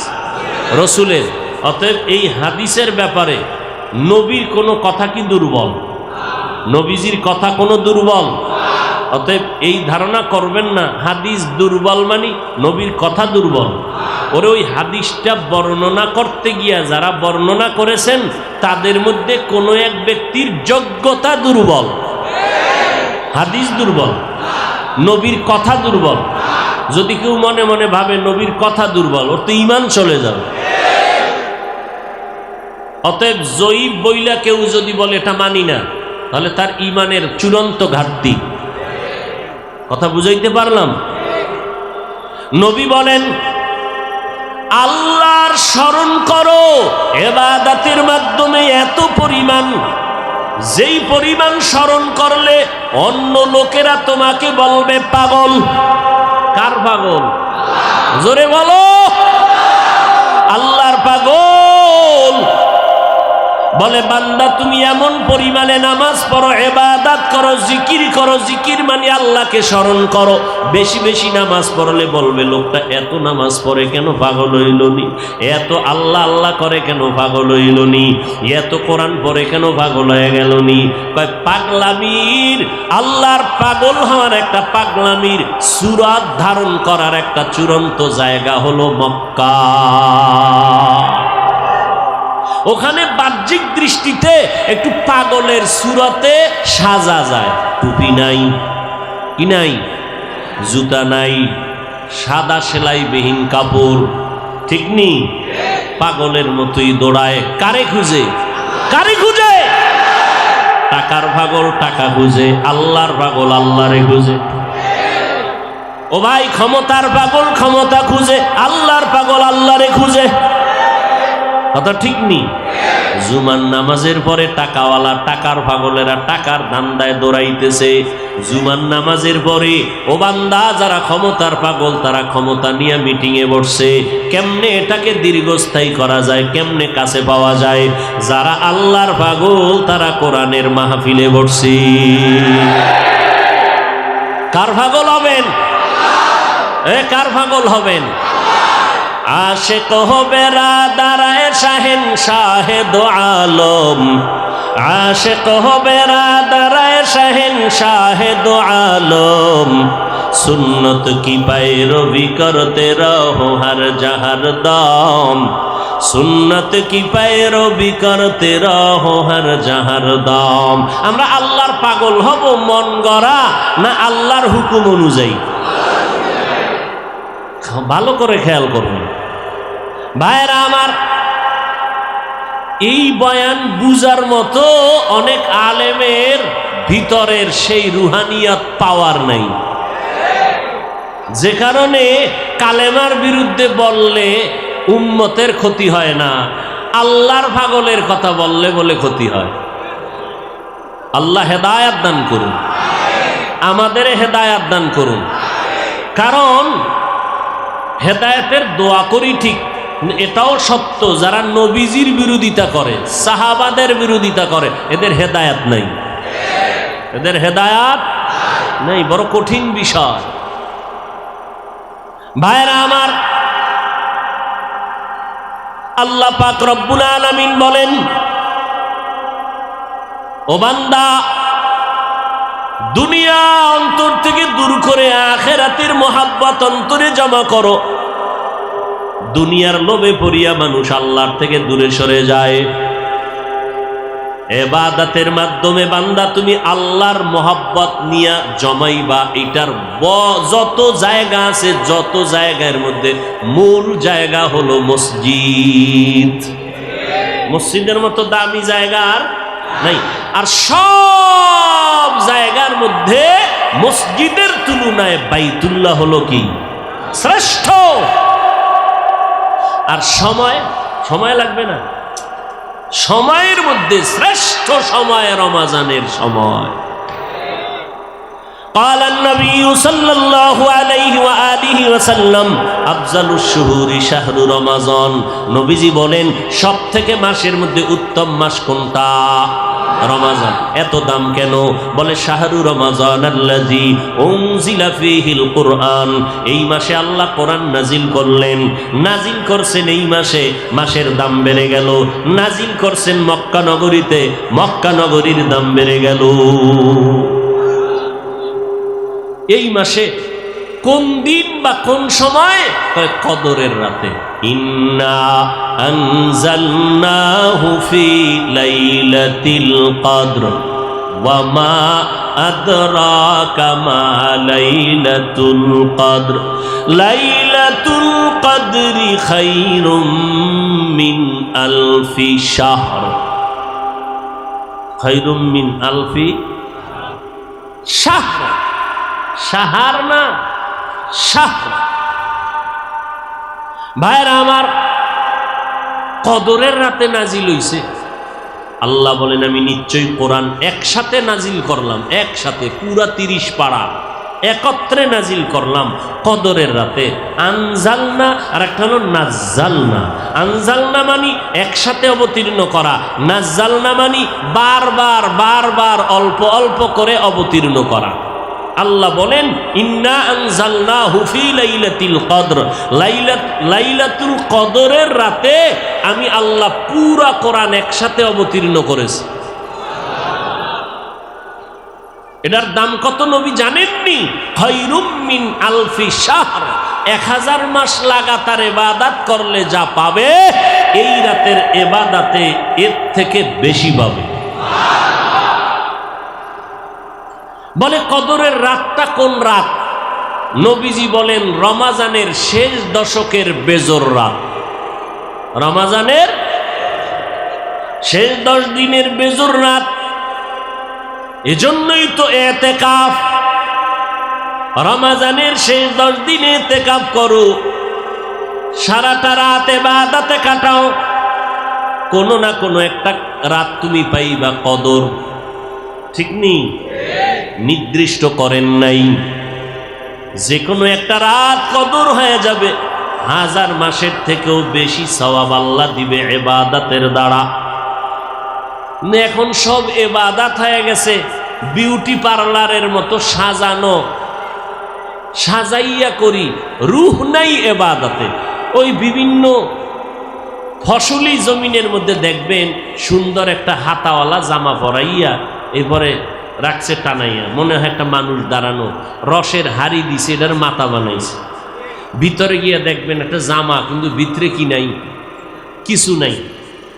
রসুলের। অতএব এই হাদিসের ব্যাপারে নবীর কোনো কথা কি দুর্বল? নবীজির কথা কোনো দুর্বল? অতএব এই ধারণা করবেন না হাদিস দুর্বল মানে নবীর কথা দুর্বল। ওরে ওই হাদিসটা বর্ণনা করতে গিয়া যারা বর্ণনা করেছেন তাদের মধ্যে কোনো এক ব্যক্তির যোগ্যতা দুর্বল। হাদিস দুর্বল, নবীর কথা দুর্বল। যদি কেউ মনে মনে ভাবে নবীর কথা দুর্বল, ওর তো ঈমান চলে যাবে। অতএব জয়ীব বইলা কেউ যদি বলে এটা মানি না, তাহলে তার ঈমানের চূড়ান্ত ঘাটতি। কথা বুঝাইতে পারলাম? নবী বলেন আল্লাহর স্মরণ করো ইবাদতের মাধ্যমে এত পরিমাণ, যেই পরিমাণ স্মরণ করলে অন্য লোকেরা তোমাকে বলবে পাগল। কার পাগল? জোরে বলো। আল্লাহর পাগল। বলে বান্দা তুমি এমন পরিমাণে নামাজ পড়ো, ইবাদত করো, জিকির করো। জিকির মানে আল্লাহকে স্মরণ করো। বেশি বেশি নামাজ পড়লে বলবে লোকটা এত নামাজ পড়ে কেন পাগল হইল নি, এত আল্লাহ আল্লাহ করে কেন পাগল হইল নি, এত কোরআন পড়ে কেন পাগল হয়ে গেল নি। কয় পাগলামির, আল্লাহর পাগল হওয়ার একটা পাগলামির সুরাত ধারণ করার একটা চূড়ান্ত জায়গা হলো মক্কা। ওখানে বাহ্যিক দৃষ্টিতে একটু পাগলের সুরতে সাজা যায়। টুপি নাই, কি নাই, জুতা নাই, সাদা সেলাইবিহীন কাপড়, ঠিক নি, পাগলের মতোই দৌড়ায়। কারে খুঁজে? কারে খুঁজে? টাকার পাগল টাকা খুঁজে, আল্লাহর পাগল আল্লাহরে খুঁজে। ও ভাই, ক্ষমতার পাগল ক্ষমতা খুঁজে, আল্লাহর পাগল আল্লাহরে খুঁজে। কথা ঠিক নি? জুমার নামাজের পরে টাকাওয়ালা টাকার পাগলেরা টাকার ধান্দায় দৌড়াইতেছে। জুমার নামাজের পরে ও বান্দা যারা ক্ষমতার পাগল তারা ক্ষমতা নিয়ে মিটিংয়ে বসছে, কেমনে এটাকে দীর্ঘস্থায়ী করা যায়, কেমনে কাছে পাওয়া যায়। যারা আল্লাহর পাগল তারা কোরআনের মাহফিলে বসছে। কার পাগল হবেন? কার পাগল হবেন? আশিক হবে রাদারায় শাহেন শাহেদ আলম, আশিক হবে রাদারায় শাহেন শাহেদ আলম। সুন্নত কি पैरवी करते रहो हर जहर दम, সুন্নত কি पैरवी करते रहो हर जहर दम। আমরা আল্লাহর পাগল হব মন গড়া না আল্লাহর হুকুম অনুযায়ী? ভালো করে খেয়াল করুন ভাইরা আমার। এই বয়ান বুঝার মতো অনেক আলেমের ভিতরের সেই রুহানিয়াত পাওয়ার নাই, যে কারণে কালেমার বিরুদ্ধে বললে উম্মতের ক্ষতি হয় না, আল্লাহর পাগলের কথা বললে বলে ক্ষতি হয়। আল্লাহ হেদায়াত দান করুন, আমাদের হেদায়াত দান করুন। কারণ হেদায়েতের দোয়া করি ঠিক, এটাও সত্য যারা নবীজির বিরোধিতা করে, সাহাবাদের বিরোধিতা করে, এদের হেদায়েত নাই, এদের হেদায়েত নেই। বড় কঠিন বিষয় ভাইরা আমার। আল্লাহ পাক রব্বুল আলামিন বলেন, ও বান্দা দুনিয়া অন্তর থেকে দূর করে আখিরাতের মোহাব্বত অন্তরে জমা করো। দুনিয়ার লোভে পড়িয়া মানুষ আল্লাহর থেকে দূরে সরে যায়। ইবাদতের মাধ্যমে বান্দা তুমি আল্লাহর মোহাব্বত নিয়া জমাইবা। এটার যত জায়গা আছে, যত জায়গার মধ্যে মূল জায়গা হলো মসজিদ। মসজিদের মতো দামি জায়গা আর নাই। আর সব জায়গার মধ্যে মসজিদের তুলনায় বাইতুল্লাহ হলো কি শ্রেষ্ঠ। আর সময় লাগবে না, সময়ের মধ্যে শ্রেষ্ঠ সময় রমজানের সময়। قال النبي صلى الله عليه وآله وسلم أفضل الشهور شهر رمضان। নবীজি বলেন সবথেকে মাসের মধ্যে উত্তম মাস কোনটা? রমাজান। এত দাম কেন? বলে শাহরু রমাজান আল্লাযী উনজিলা ফীহিল কুরআন, এই মাসে আল্লাহ কোরআন নাজিল করলেন। নাজিল করছেন এই মাসে, মাসের দাম বেড়ে গেল। নাজিল করছেন মক্কা নগরীতে, মক্কা নগরীর দাম বেড়ে গেল। এই মাসে কোন দিন বা কোন সময়? কদরের রাতে। ইন্না আনজালনাহু ফি লাইলাতিল কদর ওয়া মা আদরাকা মা লাইলাতুল কদর লাইলাতুল কদরি খায়রুম মিন আলফি শাহর। খায়রুম মিন আলফি শাহর, শাহর না শাহর। ভাইরা আমার, কদরের রাতে নাজিল হইছে। আল্লাহ বলেন আমি নিশ্চয়ই কোরআন একসাথে নাজিল করলাম, একসাথে পুরা 30 পারা একত্রে নাজিল করলাম কদরের রাতে। আনজালনা আর একটা হলো নাজ্জালনা। আনজালনা মানি একসাথে অবতীর্ণ করা, নাজ্জালনা মানি বারবার বারবার অল্প অল্প করে অবতীর্ণ করা। আল্লাহ বলেন ইন্না আনজালনাহু ফি লাইলাতিল কদর, লাইলাতুল কদরের রাতে আমি আল্লাহ পুরা কোরআন একসাথে অবতীর্ণ করেছি। এটার দাম কত নবী জানেননি? খায়রুম মিন আলফি শাহর। 1000 মাস লাগাতার ইবাদত করলে যা পাবে, এই রাতের ইবাদতে এর থেকে বেশি পাবে। বলে কদরের রাতটা কোন রাত? নবীজি বলেন রমাজানের শেষ দশকের বেজর রাত। রমাজানের শেষ 10 দিনের বেজর রাত। এজন্যই তো ইতিকাফ। রমাজানের শেষ 10 দিন ইতিকাফ করো, সারাটা রাত ইবাদতে কাটাও, কোনো না কোনো একটা রাত তুমি পাইবা কদর। ঠিক নেই? নির্দিষ্ট করেন নাই, যে কোনো একটা রাত কদর হয়ে যাবে। 1000 মাসের থেকেও বেশি সওয়াব আল্লাহ দিবে ইবাদতের দ্বারা। এখন সব ইবাদত হয়ে গেছে বিউটি পার্লারের মতো সাজানো, সাজাইয়া করি, রূহ নাই ইবাদতে। ওই বিভিন্ন ফসলি জমিনের মধ্যে দেখবেন সুন্দর একটা হাতাওয়ালা জামা পরাইয়া এরপরে রাখছে টানাইয়া, মনে হয় একটা মানুষ দাঁড়ানো, রসের হাড়ি দিছে, এটার মাথা বানাইছে। ভিতরে গিয়ে দেখবেন একটা জামা, কিন্তু ভিতরে কি নাই? কিছু নাই।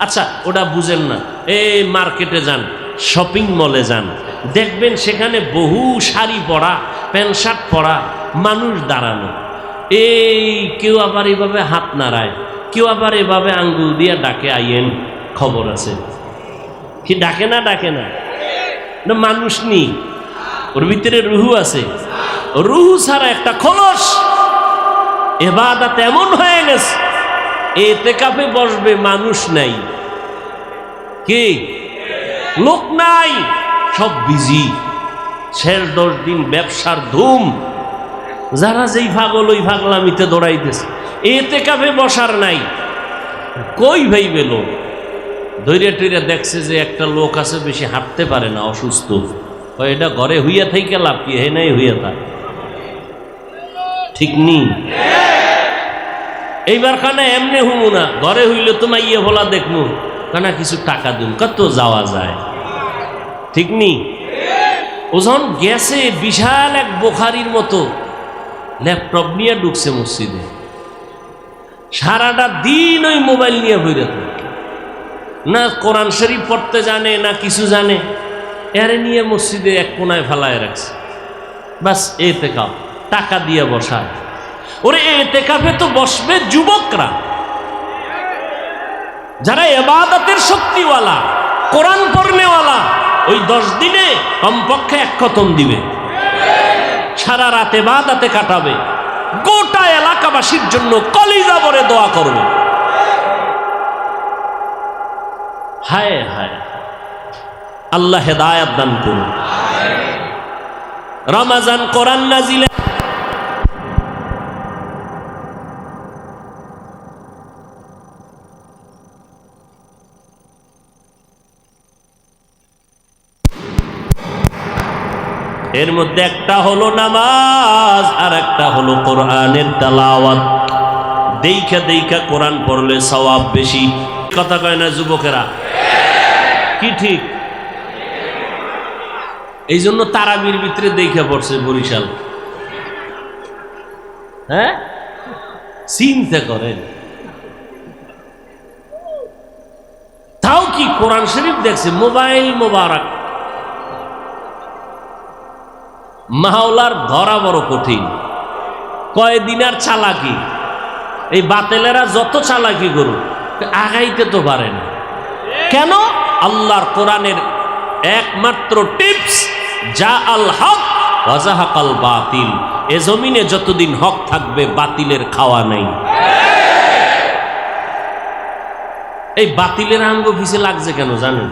আচ্ছা, ওটা বুঝেন না। এই মার্কেটে যান, শপিং মলে যান, দেখবেন সেখানে বহু শাড়ি পরা, প্যান্ট শার্ট পরা মানুষ দাঁড়ানো। এই কেউ আবার এভাবে হাত নাড়ায়, কেউ আবার এভাবে আঙ্গুল দিয়া ডাকে আইয়েন, খবর আছে কি? ডাকে না? ডাকে না? না মানুষ নেই, ওর ভিতরে রুহু আছে। রুহু ছাড়া একটা খোলস। ইবাদত এমন হয়ে গেছে, ইতিকাফে বসবে মানুষ নাই, কি লোক নাই, সব বিজি। শেষ 10 দিন ব্যবসার ধুম, যারা যেই পাগল ওই পাগলামিতে দৌড়াইতেছে। ইতিকাফে বসার নাই। কই ভাইবে লোক? ধৈর্য টৈর্য দেখছে যে একটা লোক আছে বেশি হাঁটতে পারে না, অসুস্থ, এটা ঘরে হইয়া থেকে লাভ কি? হে নাই হইয়া থাক। ঠিক নি? এইবার কানা এমনি হুমু না, ঘরে হইলে তোমার ইয়ে ভোলা দেখমু, কানা কিছু টাকা দিন, কত যাওয়া যায়। ঠিক নি? ওজন গেছে বিশাল এক বোখারির মতো, ল্যাপটপ নিয়ে ঢুকছে মসজিদে, সারাটা দিন ওই মোবাইল নিয়ে বইরে থাকে, না কোরআন শরীফ পড়তে জানে না কিছু জানে, এরে নিয়ে মসজিদে এক কোনায় ফেলায় রাখছে। বাস ইতিকাফ, টাকা দিয়ে বসায়। ওরে ইতিকাফে তো বসবে যুবকরা, যারা ইবাদতের শক্তিওয়ালা, কোরআন পড়নেওয়ালা। ওই 10 দিনে কমপক্ষে 1 খতম দিবে, সারা রাত ইবাদতে কাটাবে, গোটা এলাকাবাসীর জন্য কলিজা ভরে দোয়া করবে। হায় হায়, আল্লাহ হেদায়েত দান করুন। রমাজান কোরআন নাজিলে এর মধ্যে একটা হলো নামাজ আর একটা হলো কোরআনের তেলাওয়াত। দেইখা দেইখা কোরআন পড়লে সওয়াব বেশি। কথা কয় না যুবকেরা? কি ঠিক? এই জন্য তারাবির ভিতরে দেইখা পড়ছে বরিশাল। হ্যাঁ, চিন্তা করেন। তাও কি কোরআন শরীফ দেখছে, মোবাইল মোবারক। মাওলার ধরা বড় কঠিন। কয়দিনার চালাকি, এই বাতেলেরা যত চালাকি করুক আগাইতে তো পারে না। কেন? আল্লাহর কোরআনের একমাত্র টিপস, যা আল হক ওয়া যাহাকাল বাতিল। এ জমিনে যতদিন হক থাকবে বাতিলের খাওয়া নাই। এই বাতিলের আঙ্গ পিছে লাগছে কেন জানেন?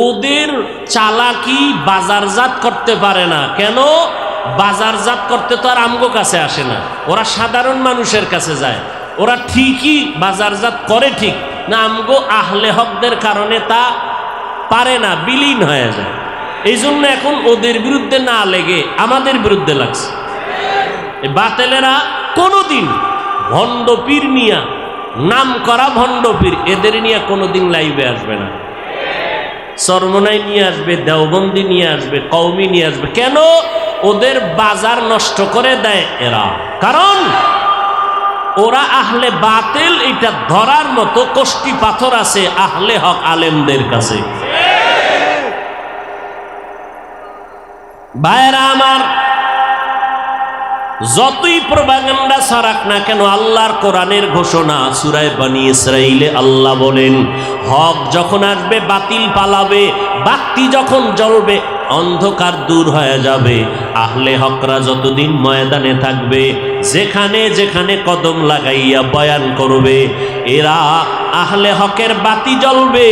ওদের চালাকি বাজারজাত করতে পারে না। কেন? বাজারজাত করতে তো আর আমগো কাছে আসে না, ওরা সাধারণ মানুষের কাছে যায়। ওরা ঠিকই বাজারজাত করে ঠিক না, আমগো আহলে হকদের কারণে তা পারে না, বিলীন হয়ে যায়। এই জন্য এখন ওদের বিরুদ্ধে না লেগে আমাদের বিরুদ্ধে লাগছে। বাতেলেরা কোনোদিন ভণ্ডপীর নিয়া, নাম করা ভণ্ডপীর, এদের নিয়ে কোনোদিন লাইভে আসবে না। চরমনাই নিয়ে আসবে, দেওবন্দি নিয়ে আসবে, কওমি নিয়ে আসবে। কেন? ওদের বাজার নষ্ট করে দেয় এরা। কারণ ওরা আহলে বাতিল এটা ধরার মতো কষ্টি পাথর আছে আহলে হক আলেমদের কাছে। ভাইরা আমার, যতই প্রপাগান্ডা ছড়াক না কেন, আল্লাহর কোরআনের ঘোষণা সূরা বনী ইসরাঈলে আল্লাহ বলেন, হক যখন আসবে বাতিল পালাবে, বাতি যখন জ্বলবে অন্ধকার দূর হয়ে যাবে। আহলে হকরা যতদিন ময়দানে থাকবে, যেখানে যেখানে কদম লাগাইয়া বয়ান করবে, এরা আহলে হকের বাতি জ্বলবে।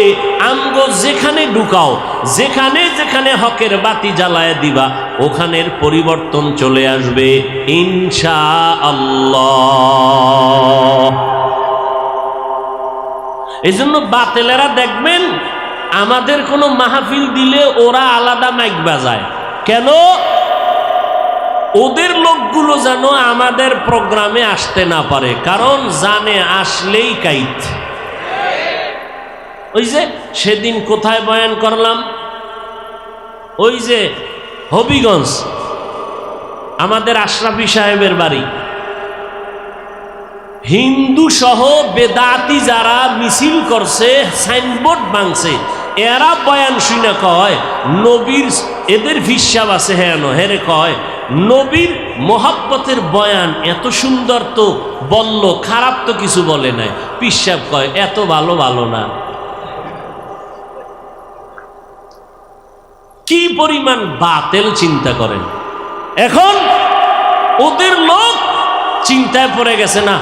আমগো যেখানে ঢুকাও, যেখানে যেখানে হকের বাতি জ্বালায় দিবা, ওখানের পরিবর্তন চলে আসবে ইনশাআল্লাহ। এই জন্য বাতিলেরা দেখবেন আমাদের কোনো মাহফিল দিলে ওরা আলাদা মাইক বাজায়। কেন? ওদের লোকগুলো যেন আমাদের প্রোগ্রামে আসতে না পারে, কারণ জানে আসলেই কাইত। ওই যে সেদিন কোথায় বয়ান করলাম, ওই যে হবিগঞ্জ, আমাদের আশরাফি সাহেবের বাড়ি, হিন্দু সহ বেদাতি যারা মিছিল করছে, সাইনবোর্ড ভাঙছে, এরা বয়ান শুনে কয় নবীর, এদের হিসাব আছে হেন হেরে কয় নবীর মোহাব্বতের বয়ান এত সুন্দর তো বলল, খারাপ তো কিছু বলে নাই। পিসাব কয় এত ভালো ভালো না। কি পরিমাণ বাতেল চিন্তা করেন। এখন ওদের লোক চিন্তায় পড়ে গেছে, না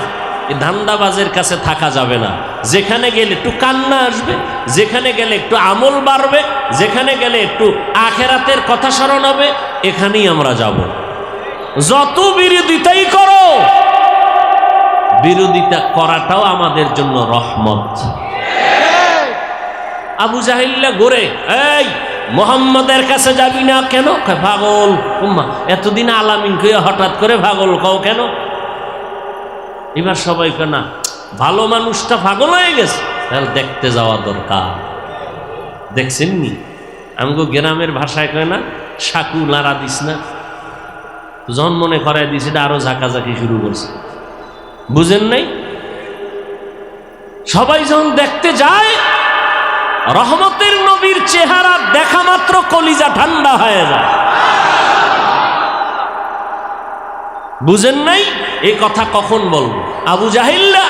ধান্দাবাজের কাছে থাকা যাবে না। যেখানে গেলে একটু কান্না আসবে, যেখানে গেলে একটু আমল বাড়বে, যেখানে গেলে একটু আখেরাতের কথা স্মরণ হবে, এখানেই আমরা যাব। যত বিরোধিতাই করো, বিরোধিতা করাটাও আমাদের জন্য রহমত। আবু জাহিল্লা ঘুরে, এই মোহাম্মদের কাছে যাবি না কেন? পাগল, এতদিন আলামিন কইয়া হঠাৎ করে পাগল কও কেন? এবার সবাই কে না, ভালো মানুষটা পাগল হয়ে গেছে, তাহলে দেখতে যাওয়া দরকার। দেখছেন নি, আমগো গ্রামের ভাষায় কয় না, সাকু লাড়া দিস না। যখন মনে করাই দিছে, আরো ঝাঁকাঝাঁকি শুরু করছে। বুঝেন নাই? সবাই যখন দেখতে যায়, রহমতের নবীর চেহারা দেখা মাত্র কলিজা ঠান্ডা হয়ে যায়। বুঝেন নাই? এই কথা কখন বলবো? আবু জাহিল্লা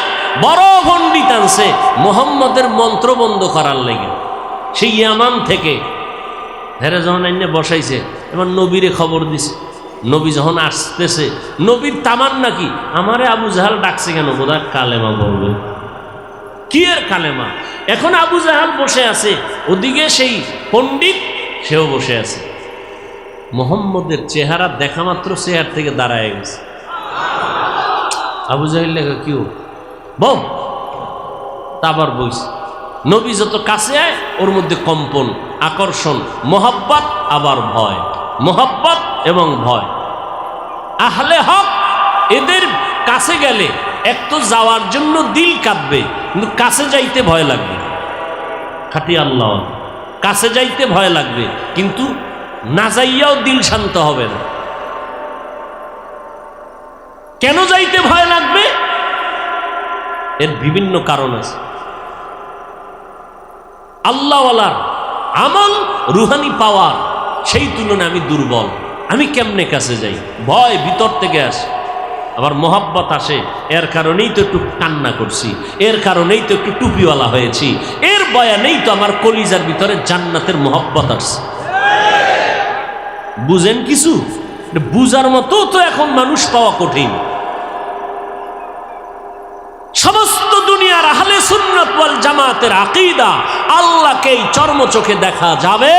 বড় পণ্ডিত আনছে মোহাম্মদের মন্ত্র বন্ধ করার লেগে, সেই ইয়ামান থেকে। হেরে যখন এনে বসাইছে, এবার নবীরে খবর দিছে। নবী যখন আসতেছে, নবীর তামান্না কি, আমারে আবু জাহাল ডাকছে কেন? বোধহয় কালেমা বলবে। কি এর কালেমা? এখন আবু জাহাল বসে আছে, ওদিকে সেই পণ্ডিত সেও বসে আছে। মোহাম্মদের চেহারা দেখা মাত্র চেহারা থেকে দাঁড়ায় গেছে। আবু জাহিল লেখা কিউ বল, তারপর বইস। নবী যত কাছে আয়, ওর মধ্যে কম্পন, আকর্ষণ, মোহাব্বত, আবার ভয়। মোহাব্বত এবং ভয়। আহলে হক এদের কাছে গেলে এক তো যাওয়ার জন্য দিল কাঁদবে, কিন্তু কাছে যাইতে ভয় লাগবে। খাঁটি আল্লাহ, কাছে যাইতে ভয় লাগবে, কিন্তু না যাইয়াও দিল শান্ত হবে না। কেন যাইতে ভয় লাগবে? এর বিভিন্ন কারণ আছে। আল্লাহওয়ালার আমল, রুহানি পাওয়ার, সেই তুলনায় আমি দুর্বল। আমি কেমনে কাছে যাই? ভয় ভিতর থেকে আসে। আবার মোহাব্বত আসে, এর কারণেই তো একটু কান্না করছি, এর কারণেই তো একটু টুপিওয়ালা হয়েছি, এর বয়ানেই তো আমার কলিজার ভিতরে জান্নাতের মোহাব্বত আসছে। বুঝেন কিছু? বুঝার মতো তো এখন মানুষ পাওয়া কঠিন। সমস্ত দুনিয়ার আহলে সুন্নাত ওয়াল জামাতের আকীদা আল্লাহকেই চর্মচোখে দেখা যাবে,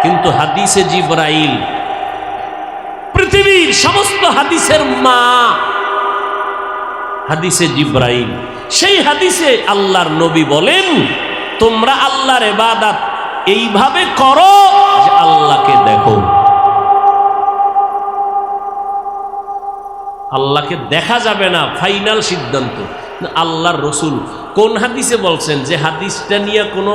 কিন্তু হাদিসে জিবরাইল, পৃথিবীর সমস্ত হাদিসের মা হাদিসে জিবরাইল, সেই হাদিসে আল্লাহর নবী বলেন, তোমরা আল্লাহর ইবাদত এইভাবে করো যে আল্লাহকে দেখো। আল্লাহকে দেখা যাবে না, ফাইনাল সিদ্ধান্ত। আল্লাহর রসুল কোন হাদিসে বলছেন যে হাদিসটা নিয়ে কোনো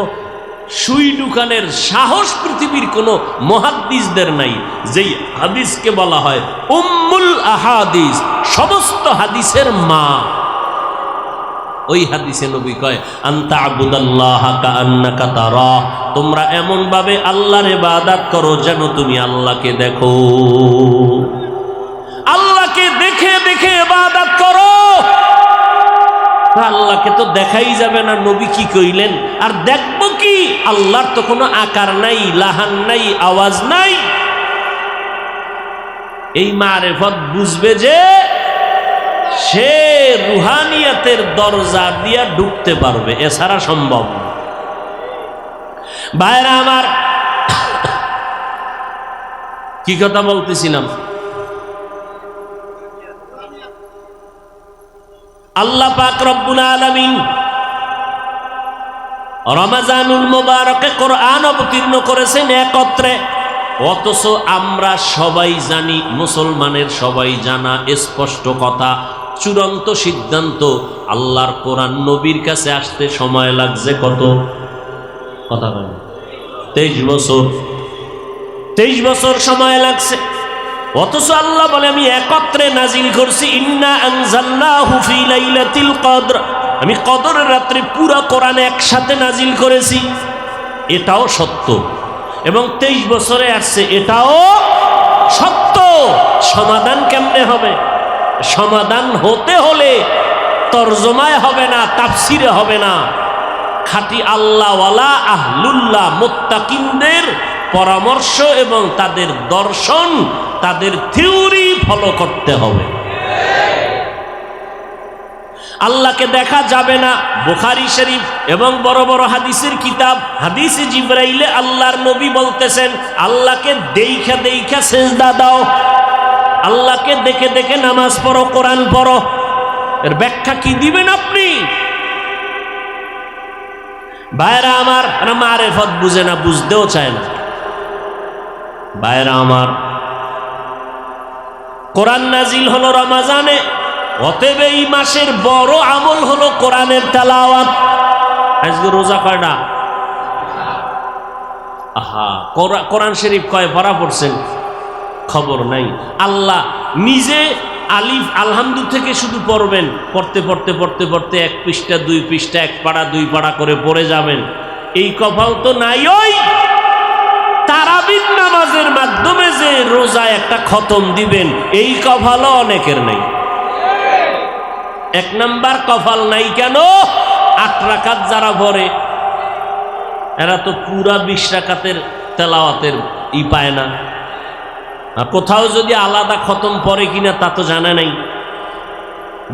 সুই দোকানের সাহস পৃথিবীর কোনো মুহাদ্দিসদের নাই, যেই হাদিসকে বলা হয় উম্মুল আহাদিস, সমস্ত হাদিসের মা। ওই হাদিসে নবী কয়, আনতা আবুদাল্লাহা কাআন্নাকা তারা, তোমরা এমন ভাবে আল্লাহর ইবাদত করো যেন তুমি আল্লাহকে দেখো। আল্লাহকে দেখে দেখে ইবাদত করো। আল্লাহকে তো দেখাই যাবে না, নবী কি কইলেন? আর দেখবো কি? আল্লাহর তো কোনো আকার নাই, লাহান নাই, আওয়াজ নাই। এই মারেফত বুঝবে যে সে রুহানিয়াতের দরজা দিয়া ঢুকতে পারবে, এছাড়া সম্ভব না। ভাইরা আমার, কি কথা বলতেছিলাম? আল্লাহ পাক রব্বুল আলামিন রমজানুল মুবারকে কোরআন অবতীর্ণ করেছেন একত্রে, অথচ আমরা সবাই জানি, মুসলমানের সবাই জানা স্পষ্ট কথা, চূড়ান্ত সিদ্ধান্ত, আল্লাহর কোরআন নবীর কাছে আসতে সময় লাগছে কত? কথা বলেন। 23 বছর। 23 বছর সময় লাগছে। অথচ আল্লাহ বলে, আমি একত্রে নাজিল করছি, ইন্না আনজালনাহু ফি লাইলাতিল কদর, আমি কদরের রাত্রে পুরা কোরআন একসাথে নাজিল করেছি। এটাও সত্য, এবং 23 বছরে আসছে, এটাও সত্য। সমাধান কেমনে হবে? সমাধান হতে হলে তরজমায় হবে না, তাফসিরে হবে না, খাঁটি আল্লাহওয়ালা আহলুল্লাহ মুত্তাকিনদের পরামর্শ এবং তাদের দর্শন, তাদের থিওরি ফলো করতে হবে। আল্লাহকে দেখা যাবে না। বুখারী শরীফ এবং বড় বড় হাদিসের কিতাব, হাদিসে জিবরাইলে আল্লাহর নবী বলতেছেন, আল্লাহকে দেইখা দেইখা সিজদা দাও, আল্লাহকে দেখে দেখে নামাজ পড়ো, কোরআন পড়ো। এর ব্যাখ্যা কি দিবেন আপনি? ভাইরা আমার, মারেফত বুঝে না, বুঝতেও চায় না। ভাইরা আমার, কোরআন নাজিল হলো রমজানে, অতএব এই মাসের বড় আমল হলো কোরআনের তেলাওয়াত। আজকে রোজা কয়টা? আহা, কোরআন শরীফ কয় পারা পড়ছেন খবর নাই। আল্লাহ নিজে আলিফ আলহামদু থেকে শুধু পড়বেন, পড়তে পড়তে পড়তে পড়তে 1 পৃষ্ঠা 2 পৃষ্ঠা 1 পাড়া 2 পাড়া করে পড়ে যাবেন। এই কপাল তো নাই। ওই তারাবির নামাজের মাধ্যমে যে রোজা একটা খতম দিবেন, এই কপালও অনেকের নেই। 1 নাম্বার কপাল নাই কেন? 8 রাকাত যারা পড়ে, এরা তো পুরা 20 রাকাতের তেলাওয়াতের পায় না। আর কোথাও যদি আলাদা খতম পড়ে কিনা তা তো জানা নাই।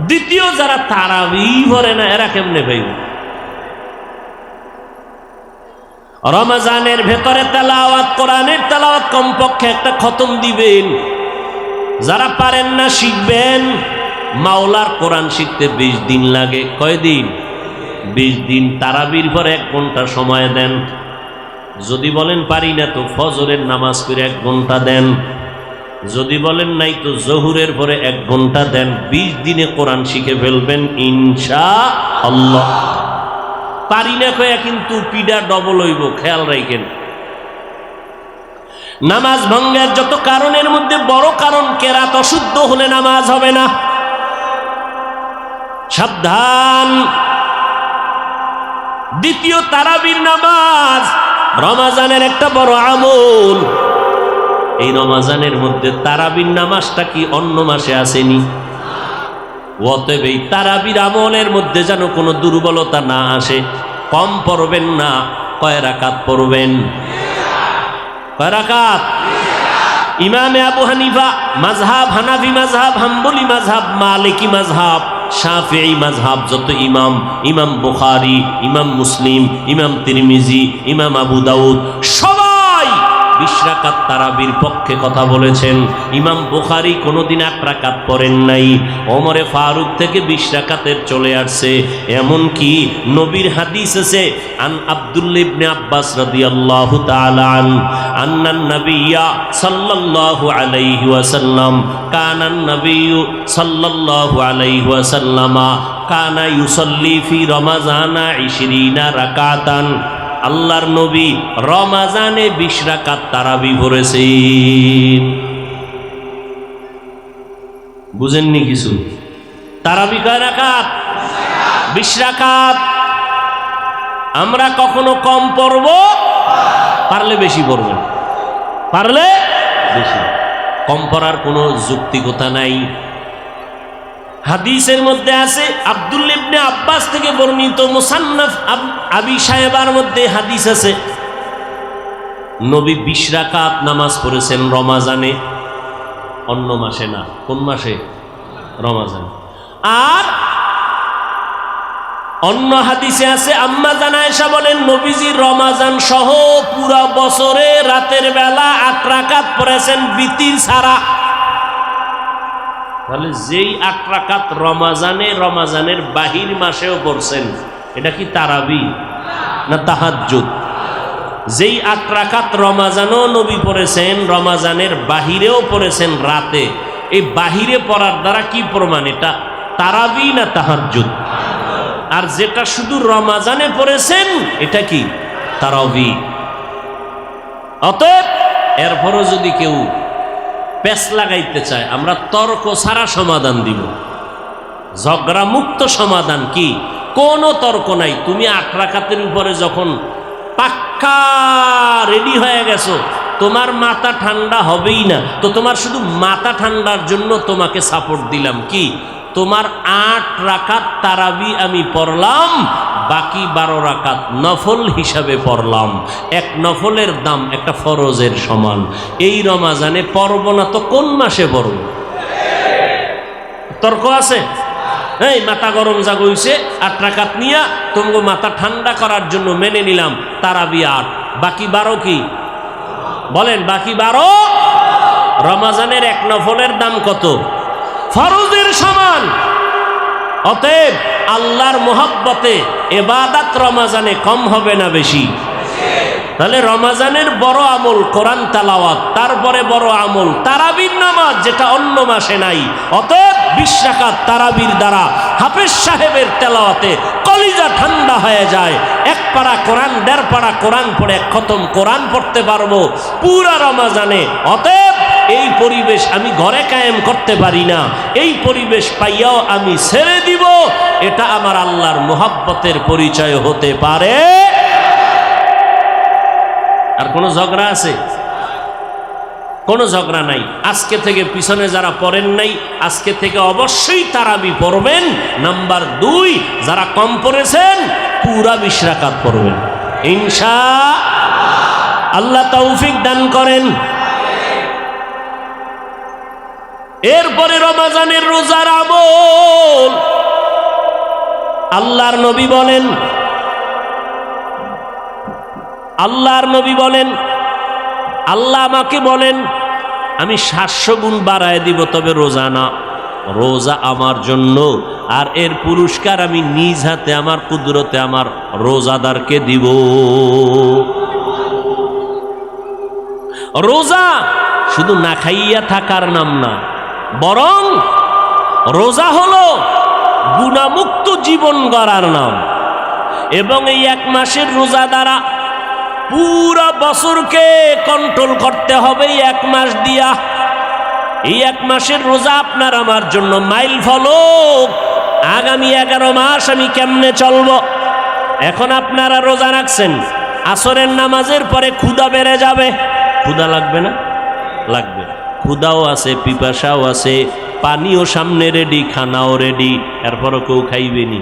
দ্বিতীয়, যারা তারাবি পড়ে না, এরা কেমনে পাইবে? রমজানের ভেতরে তেলাওয়াত, কোরআনের তেলাওয়াত কমপক্ষে একটা খতম দিবেন। যারা পারেন না শিখবেন। মাওলার কোরআন শিখতে 20 দিন লাগে। কয়দিন? 20 দিন। তারাবির পর 1 ঘন্টা সময় দেন। যদি বলেন পারি না তো ফজরের নামাজ পড়ে 1 ঘন্টা দেন, যদি বলেন নাই তো জহুরের পরে 1 ঘন্টা দেন। 20 দিনে কোরআন শিখে ফেলবেন ইনশাআল্লাহ। পারি না কয়া কিন্তু পিডা ডবল হইব, খেয়াল রাখেন। নামাজ ভঙ্গের যত কারণের মধ্যে বড় কারণ কেরাত অশুদ্ধ হলে নামাজ হবে না। সাবধান। দ্বিতীয় তারাবির নামাজ রমাজানের একটা বড় আমল। এই রমাজানের মধ্যে তারাবির নামাজটা কি অন্য মাসে আসেনি? অতএব এই তারাবির আমলের মধ্যে যেন কোনো দুর্বলতা না আসে। কম পড়বেন না। কয় রাকাত পড়বেন? কয় রাকাত? ইমামে আবু হানিফা মাযহাব, হানাফি মাযহাব, হাম্বলি মাযহাব, মালিকি মাযহাব, শাফিঈ মাযহাব, যত ইমাম, ইমাম বুখারী, ইমাম মুসলিম, ইমাম তিরমিজি, ইমাম আবু দাউদ, সবাই 20 রাকাত তারাবির পক্ষে কথা বলেছেন। ইমাম বুখারী কোনোদিন 8 রাকাত পড়েন নাই। ওমরে ফারুক থেকে 20 রাকাতের চলে আসছে। এমন কি নবীর হাদিস আছে, আন আব্দুল্লাহ ইবনে আব্বাস রাদিয়াল্লাহু তাআলা আন্নান নাবিয়্যা সাল্লাল্লাহু আলাইহি ওয়াসাল্লাম কানান নাবিয়্যু সাল্লাল্লাহু আলাইহি ওয়াসাল্লামা কানা ইউসাল্লি ফি রমাজানা 20 রাকাতান। আল্লাহর নবী রমাজানে 20 রাকাত তারাবি পড়েছেন। বুঝেননি কিছু? তারাবি কয় রাকাত? 20 রাকাত। আমরা কখনো কম পড়ব, পারলে বেশি পড়বেন, পারলে বেশি। কম পড়ার কোনো যৌক্তিকতা নাই। হাদিসের মধ্যে আছে, আব্দুল্লাহ ইবনে আব্বাস থেকে বর্ণিত মুসান্নাফ আবি শায়বার মধ্যে হাদিস আছে, নবী 20 রাকাত নামাজ পড়েছেন রমাজানে, অন্য মাসে না। কোন মাসে? রমাজান। আর অন্য হাদিসে আছে, আম্মা জান আয়েশা বলেন নবীজি রমাজান সহ পুরা বছরে রাতের বেলা 8 রাকাত পড়েছেন বিতির ছাড়া। তাহলে যেই 8 রাকাত রমাজানে, রমাজানের বাহির মাসেও পড়ছেন, এটা কি তারাবি না তাহাজ্জুদ? যেই 8 রাকাত রমাজানও নবী পড়েছেন, রমাজানের বাহিরেও পড়েছেন রাতে, এই বাহিরে পড়ার দ্বারা কি প্রমাণ? এটা তারাবি না তাহাজ্জুদ? আর যেটা শুধু রমাজানে পড়েছেন, এটা কি? তারাবি। অতএব এরপরও যদি কেউ পেস লাগাইতে চায়, আমরা তর্ক ছাড়া সমাধান দিব, ঝগড়া মুক্ত সমাধান। কি? কোনো তর্ক নাই। তুমি 8 রাকাতের উপরে যখন পাক্কা রেডি হয়ে গেছো, তোমার মাথা ঠান্ডা হবেই না, তো তোমার শুধু মাথা ঠান্ডার জন্য তোমাকে সাপোর্ট দিলাম। কি? তোমার 8 রাকাত তারাবি আমি পড়লাম, বাকি 12 রাকাত নফল হিসাবে পড়লাম। এক নফলের দাম একটা ফরজের সমান। এই রমাজানে পড়ব না তো কোন মাসে পড়ব? তর্ক আছে? এই মাথা গরম জাগইছে, 8 রাকাত নিয়া তোমাকে মাথা ঠান্ডা করার জন্য মেনে নিলাম তারাবি 8, বাকি 12 কি? বলেন, বাকি 12? রমাজানের এক নফলের দাম কত? ফরজের সমান। অতএব আল্লাহর মোহাব্বতে ইবাদত রমাজানে কম হবে না বেশি? তাহলে রমাজানের বড় আমল কোরআন তেলাওয়াত, তারপরে বড় আমল তারাবির নামাজ, যেটা অন্য মাসে নাই। অতএব 20 রাকাত তারাবির দ্বারা হাফেজ সাহেবের তেলাওয়াতে কলিজা ঠান্ডা হয়ে যায়। 1 পারা কোরআন, 1.5 পারা কোরআন পড়ে 1 খতম কোরআন পড়তে পারবো পুরা রমাজানে। অতএব এই পরিবেশ আমি ঘরে কায়েম করতে পারি না, এই পরিবেশ পাইয়াও আমি ছেড়ে দিব, এটা আমার আল্লাহর মোহাব্বতের পরিচয় হতে পারে। আর কোনো ঝগড়া আছে? কোনো ঝগড়া নাই। আজকে থেকে পিছনে যারা পড়েন নাই, আজকে থেকে অবশ্যই তারাবি পড়বেন। নাম্বার 2, যারা কম পড়েছেন পুরা 20 রাকাত পড়বেন ইনশাআল্লাহ। আল্লাহ তৌফিক দান করেন। এরপরে রমাজানের রোজার আমল। আল্লাহর নবী বলেন, আল্লাহ আমাকে বলেন আমি 700 গুণ বাড়ায় দিব, তবে রোজা না। রোজা আমার জন্য, আর এর পুরস্কার আমি নিজ হাতে আমার কুদরতে আমার রোজাদারকে দিব। রোজা শুধু না খাইয়া থাকার নাম না, বরং রোজা হলো গুনাহমুক্ত জীবন গড়ার নাম। এবং এই এক মাসের রোজা দ্বারা পুরা বছরকে কন্ট্রোল করতে হবে এই এক মাস দিয়া। এই এক মাসের রোজা আপনার আমার জন্য মাইল ফলক। আগামী 11 মাস আমি কেমনে চলব। এখন আপনারা রোজা রাখছেন, আসরের নামাজের পরে ক্ষুধা বেড়ে যাবে। ক্ষুধা লাগবে না? লাগবে। ক্ষুধাও আছে, পিপাসাও আছে, পানিও সামনে রেডি, খানাও রেডি, এরপরও কেউ খাইবেনি।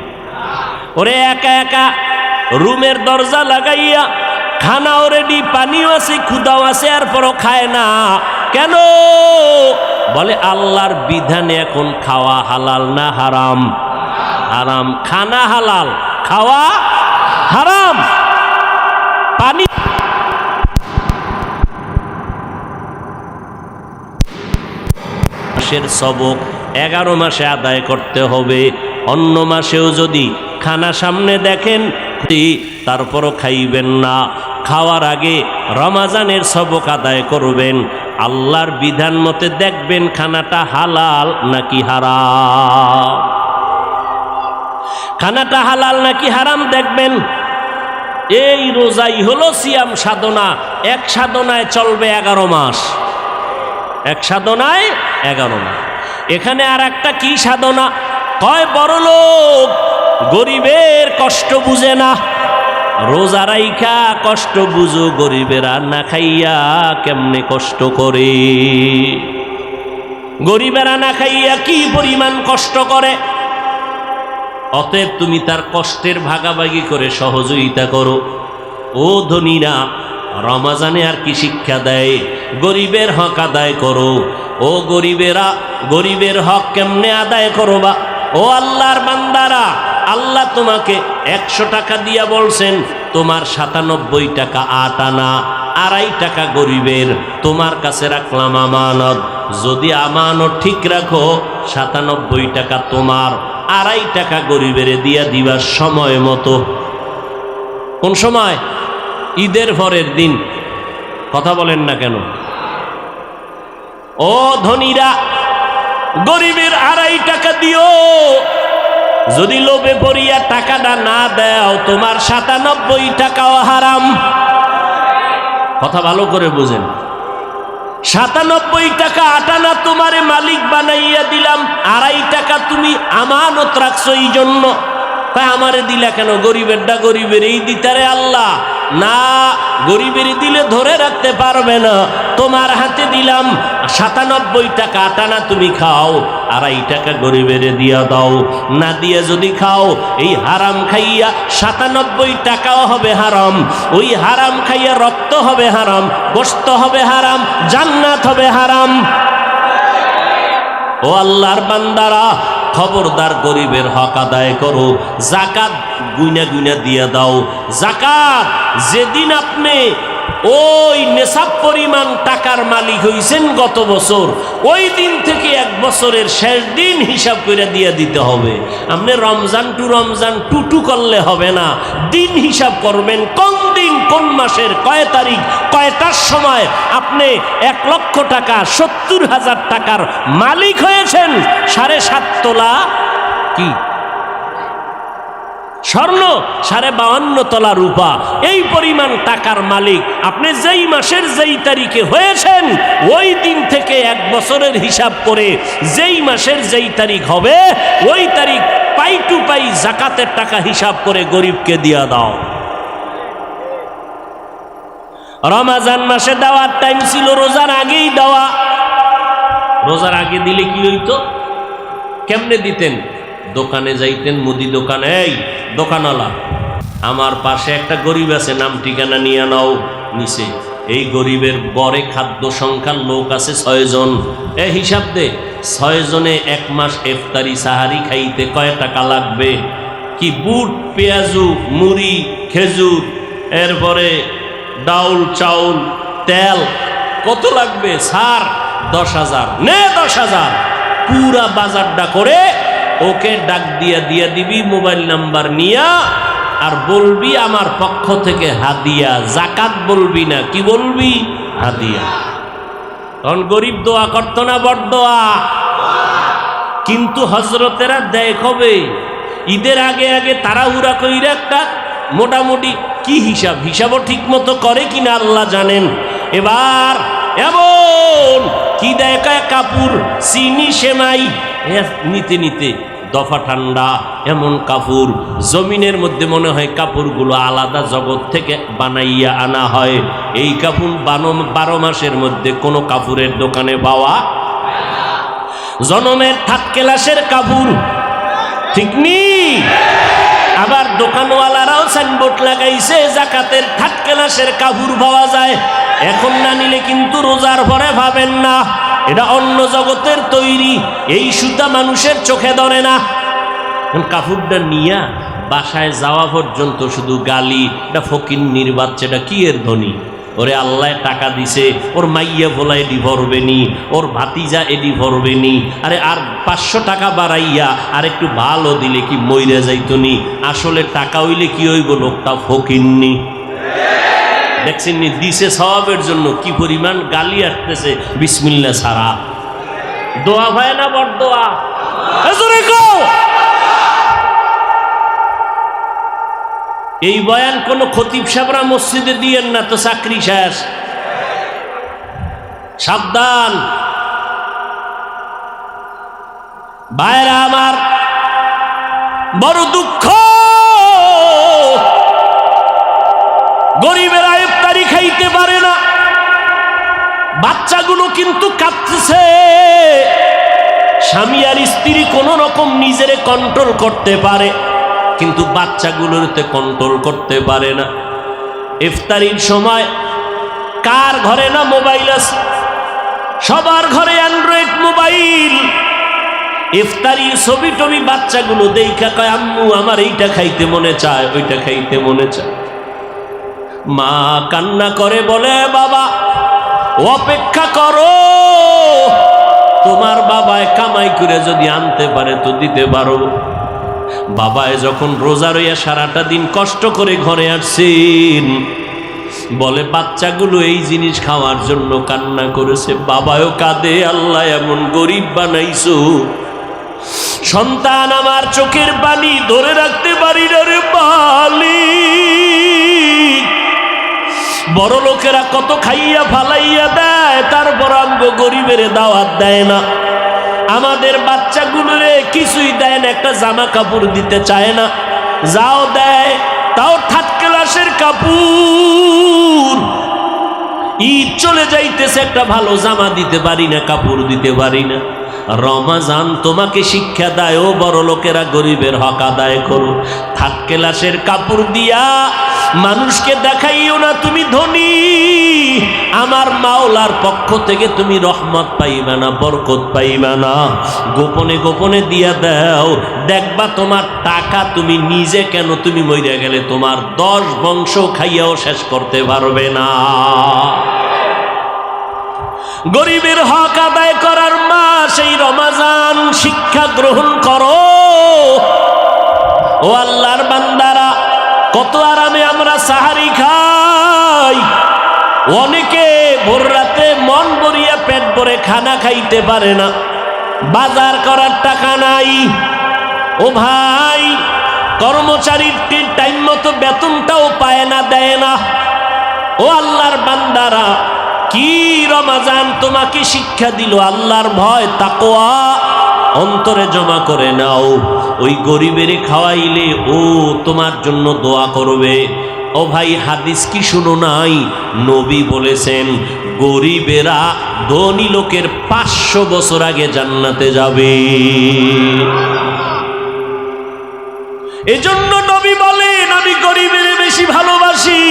ওরে একা একা রুমের দরজা লাগাইয়া খানাও রেডি, পানিও আছে, ক্ষুধাও আছে, এরপরও খায় না কেন? বলে আল্লাহর বিধানে এখন খাওয়া হালাল না হারাম? হারাম। খানা হালাল, খাওয়া হারাম। পানি মাসের সবক 11 মাসে আদায় করতে হবে। অন্য মাসেও যদি খানা সামনে দেখেন তারপরও খাইবেন না। খাওয়ার আগে রমজানের সবক আদায় করবেন। আল্লাহর বিধান মতে দেখবেন খানাটা হালাল নাকি হারাম। খানাটা হালাল নাকি হারাম দেখবেন। এই রোজাই হলো সিয়াম সাধনা। এক সাধনায় চলবে 11 মাস। এক সাধনায় 11 মাস। এখানে আর একটা কি সাধনা? কয় বড় লোক গরিবের কষ্ট বুঝে না। রোজা রাইখা কষ্ট বুঝো, গরিবেরা না খাইয়া কেমনে কষ্ট করে। গরিবেরা না খাইয়া কি পরিমাণ কষ্ট করে। অতএব তুমি তার কষ্টের ভাগাভাগি করে সহযোগিতা করো। ও ধনীরা, রমজানে আর কি শিক্ষা দেয়? গরিবের হক আদায় করো। ও গরিবেরা, গরিবের হক কেমনে আদায় করবা? ও আল্লাহর বান্দারা, আল্লাহ তোমাকে 100 টাকা দিয়া বলছেন, তোমার 97 টাকা 8 আনা, 2.5 টাকা গরিবের। তোমার কাছে রাখলাম আমানত। যদি আমানত ঠিক রাখো, 97 টাকা তোমার, 2.5 টাকা গরিবের দিয়া দিবার সময় মতো। কোন সময়? ঈদের পরের দিন। কথা বলেন না কেন? ও ধনীরা, গরিবের 2.5 টাকা দিও। যদি লোভে পড়িয়া টাকাটা না দাও, তোমার 97 টাকাও হারাম। কথা ভালো করে বুঝেন। 97 টাকা 8 আনা তোমারে মালিক বানাইয়া দিলাম, 2.5 টাকা তুমি আমানত রাখছো এই জন্য। তাই আমারে দিলা কেন? গরিবেরটা গরিবেরই দিতারে আল্লাহ না। গরিবের দিলে ধরে রাখতে পারবে না। তোমার হাতে দিলাম 97 টাকা 8 আনা, তুমি খাও, 2.5 টাকা গরিবের দিয়া দাও। না দিয়ে যদি খাও, এই হারাম খাইয়া 97 টাকাও হবে হারাম। ওই হারাম খাইয়া রক্ত হবে হারাম, গোশত হবে হারাম, জান্নাত হবে হারাম। ও আল্লাহর বান্দারা, খবরদার গরিবের হক আদায় করো। যাকাত গুইনা গুইনা দিয়ে দাও। যাকাত যেদিন আপনি ওই নেশাব পরিমাণ টাকার মালিক হইছেন গত বছর, ওই দিন থেকে 1 বছরের শেষ দিন হিসাব করে দিয়ে দিতে হবে। আপনি রমজান টু রমজান টুটু করলে হবে না। দিন হিসাব করবেন, কোন দিন কোন মাসের কয় তারিখ কয়টার সময় আপনি 1 লক্ষ টাকা 70,000 টাকার মালিক হয়েছেন। 7.5 তোলা কি স্বর্ণ, 52 তোলা রূপা, এই পরিমাণ টাকার মালিক আপনি যেই মাসের যেই তারিখে হয়েছেন, ওই দিন থেকে 1 বছরের হিসাব করে যেই মাসের যেই তারিখ হবে, ওই তারিখ পাই টু পাই জাকাতের টাকা হিসাব করে গরিবকে দিয়া দাও। রমজান মাসে দেওয়ার টাইম ছিল রোজার আগেই দেওয়া। রোজার আগে দিলে কি হইতো? কেমনে দিতেন? দোকানে যাইতেন, মুদি দোকানে, এই দোকানওয়ালা, আমার পাশে একটা গরিব আছে, নাম ঠিকানা নিয়ে নাও। নিচে এই গরিবের গড়ে খাদ্য সংখ্যার লোক আছে 6 জন। এ হিসাব দে, 6 জনে 1 মাস ইফতারি সাহারি খাইতে কয় টাকা লাগবে? কি বুট, পেঁয়াজু, মুড়ি, খেজুর, এরপরে ডাউল, চাউল, তেল, কত লাগবে? সার 10,000 নে, 10,000 পুরা বাজারটা করে ওকে ডাক দিয়া দিবি মোবাইল নাম্বার নিয়া, আর বলবি আমার পক্ষ থেকে হাদিয়া। জাকাত বলবি না, কি বলবি? হাদিয়া। তখন গরিব দোয়া করতো না, বড় দোয়া। কিন্তু হজরতেরা দেয় কবে? ঈদের আগে আগে তাড়াহুড়া কইরা একটা মোটামুটি কি হিসাবও ঠিক মতো করে কিনা আল্লাহ জানেন। এবার এমন কি দেয়, কাপড়, চিনি, সেমাই নিতে নিতে দফা ঠান্ডা, এমন কাপড় জমিনের মধ্যে মনে হয় কাপড়গুলো আলাদা জগৎ থেকে বানাইয়া আনা হয়। এই কাপড় 12 মাসের মধ্যে কোনো কাপড়ের দোকানে পাওয়া, জনমের থাক ক্লাসের কাপড়, ঠিক নি? আবার দোকানওয়ালারাও সাইনবোর্ড লাগাইছে জাকাতের থার্ড ক্লাসের কাপড় পাওয়া যায়। এখন না নিলে কিন্তু রোজার পরে পাবেন না, এটা অন্য জগতের তৈরি। এই সুতা মানুষের চোখে ধরে না। কাপড়টা নিয়া বাসায় যাওয়া পর্যন্ত শুধু গালি, এটা ফকিন্নির বাচ্চাটা কি এর ধনী, ওরে আল্লাহ টাকা দিছে, ওর মাইয়া ভোলা এডি ভরবে নি, ওর ভাতিজা এডি ভরবে নি, আরে আর 500 টাকা বাড়াইয়া আর একটু ভালো দিলে কি মইরা যাইতো নি? আসলে টাকা হইলে কি হইব, লোকটা ফকিন্নি। দেখছেন নি, দিছে সওয়াবের জন্য কি পরিমাণ গালি আসতেছে বিসমিল্লাহ ছাড়া। দোয়া হয় না, বড় দোয়া। এই বয়ান কোন খতিব সাহেবরা মসজিদে দিয়েন না তো, চাকরি শেষ। সাবধান ভাইরা আমার, বড় দুঃখ, গরিবেরা ইফতারি খাইতে পারে না। বাচ্চাগুলো কিন্তু কাঁদতেছে, স্বামী আর স্ত্রী কোন রকম নিজেরে কন্ট্রোল করতে পারে, কিন্তু বাচ্চাগুলোতে কন্ট্রোল করতে পারে না। ইফতারির সময় কার ঘরে না মোবাইল আছে? সবার ঘরে অ্যান্ড্রয়েড মোবাইল। ইফতারির ছবি টবি বাচ্চাগুলো দেখা কয়, আম্মু আমার এইটা খাইতে মনে চায়, ওইটা খাইতে মনে চায়। মা কান্না করে বলে, বাবা অপেক্ষা করো, তোমার বাবায় কামাই করে যদি আনতে পারে তো দিতে পারো। বাবায় যখন রোজা রইয়া সারাটা দিন কষ্ট করে ঘরে আসছেন, বলে বাচ্চাগুলো এই জিনিস খাওয়ার জন্য কান্না করেছে, বাবাও কাঁদে, আল্লাহ এমন গরিব বানাইছো। সন্তান আমার চোখের পানি ধরে রাখতে পারি না রে মালিক। বড় লোকেরা কত খাইয়া ফালাইয়া দেয়, তারপর আমগো গরিবের দাওয়াত দেয় না। আমাদের বাচ্চাগুলোরে কিছুই দেয় না, একটা জামা কাপড় দিতে চায় না, যাও দেয় তাও থার্ড ক্লাসের কাপড়। ঈদ চলে যাইতেছে, একটা ভালো জামা দিতে পারি না, কাপড় দিতে পারি না। রমাজান তোমাকে শিক্ষা দেয়, ও বড় লোকেরা গরিবের হক আদায় করো। থার্ড ক্লাসের কাপড় দিয়া মানুষকে দেখাইও না তুমি ধনী। আমার মাওলার পক্ষ থেকে তুমি রহমত পাইবা না, বরকত পাইবা না। গোপনে গোপনে দিয়া দাও, দেখবা তোমার টাকা তুমি নিজে কেন, তুমি মইরা গেলে তোমার 10 বংশ খাইয়াও শেষ করতে পারবে না। গরিবের হক আদায় করার মাস এই রমাজান, শিক্ষা গ্রহণ করো। ও আল্লাহর বান্দারা, কত আরামে আমরা সাহারি খাই। অনেকে ভোর রাতে মন ভরিয়া পেট ভরে খানা খাইতে পারে না, বাজার করার টাকা নাই। ও ভাই, কর্মচারীর টাইম মতো বেতনটাও পায় না, দেয় না। ও আল্লাহর বান্দারা, কি রমাজান তোমাকে শিক্ষা দিল, আল্লাহর ভয়, তাকওয়া অন্তরে জমা করে নাও। ওই গরিবের খাওয়াইলে ও তোমার জন্য দোয়া করবে। ও ভাই, হাদিস কি শুনো নাই? নবী বলেছেন গরিবেরা ধনী লোকের 500 বছর আগে জান্নাতে যাবে। এজন্য নবী বলেন, আমি গরিবের বেশি ভালোবাসি।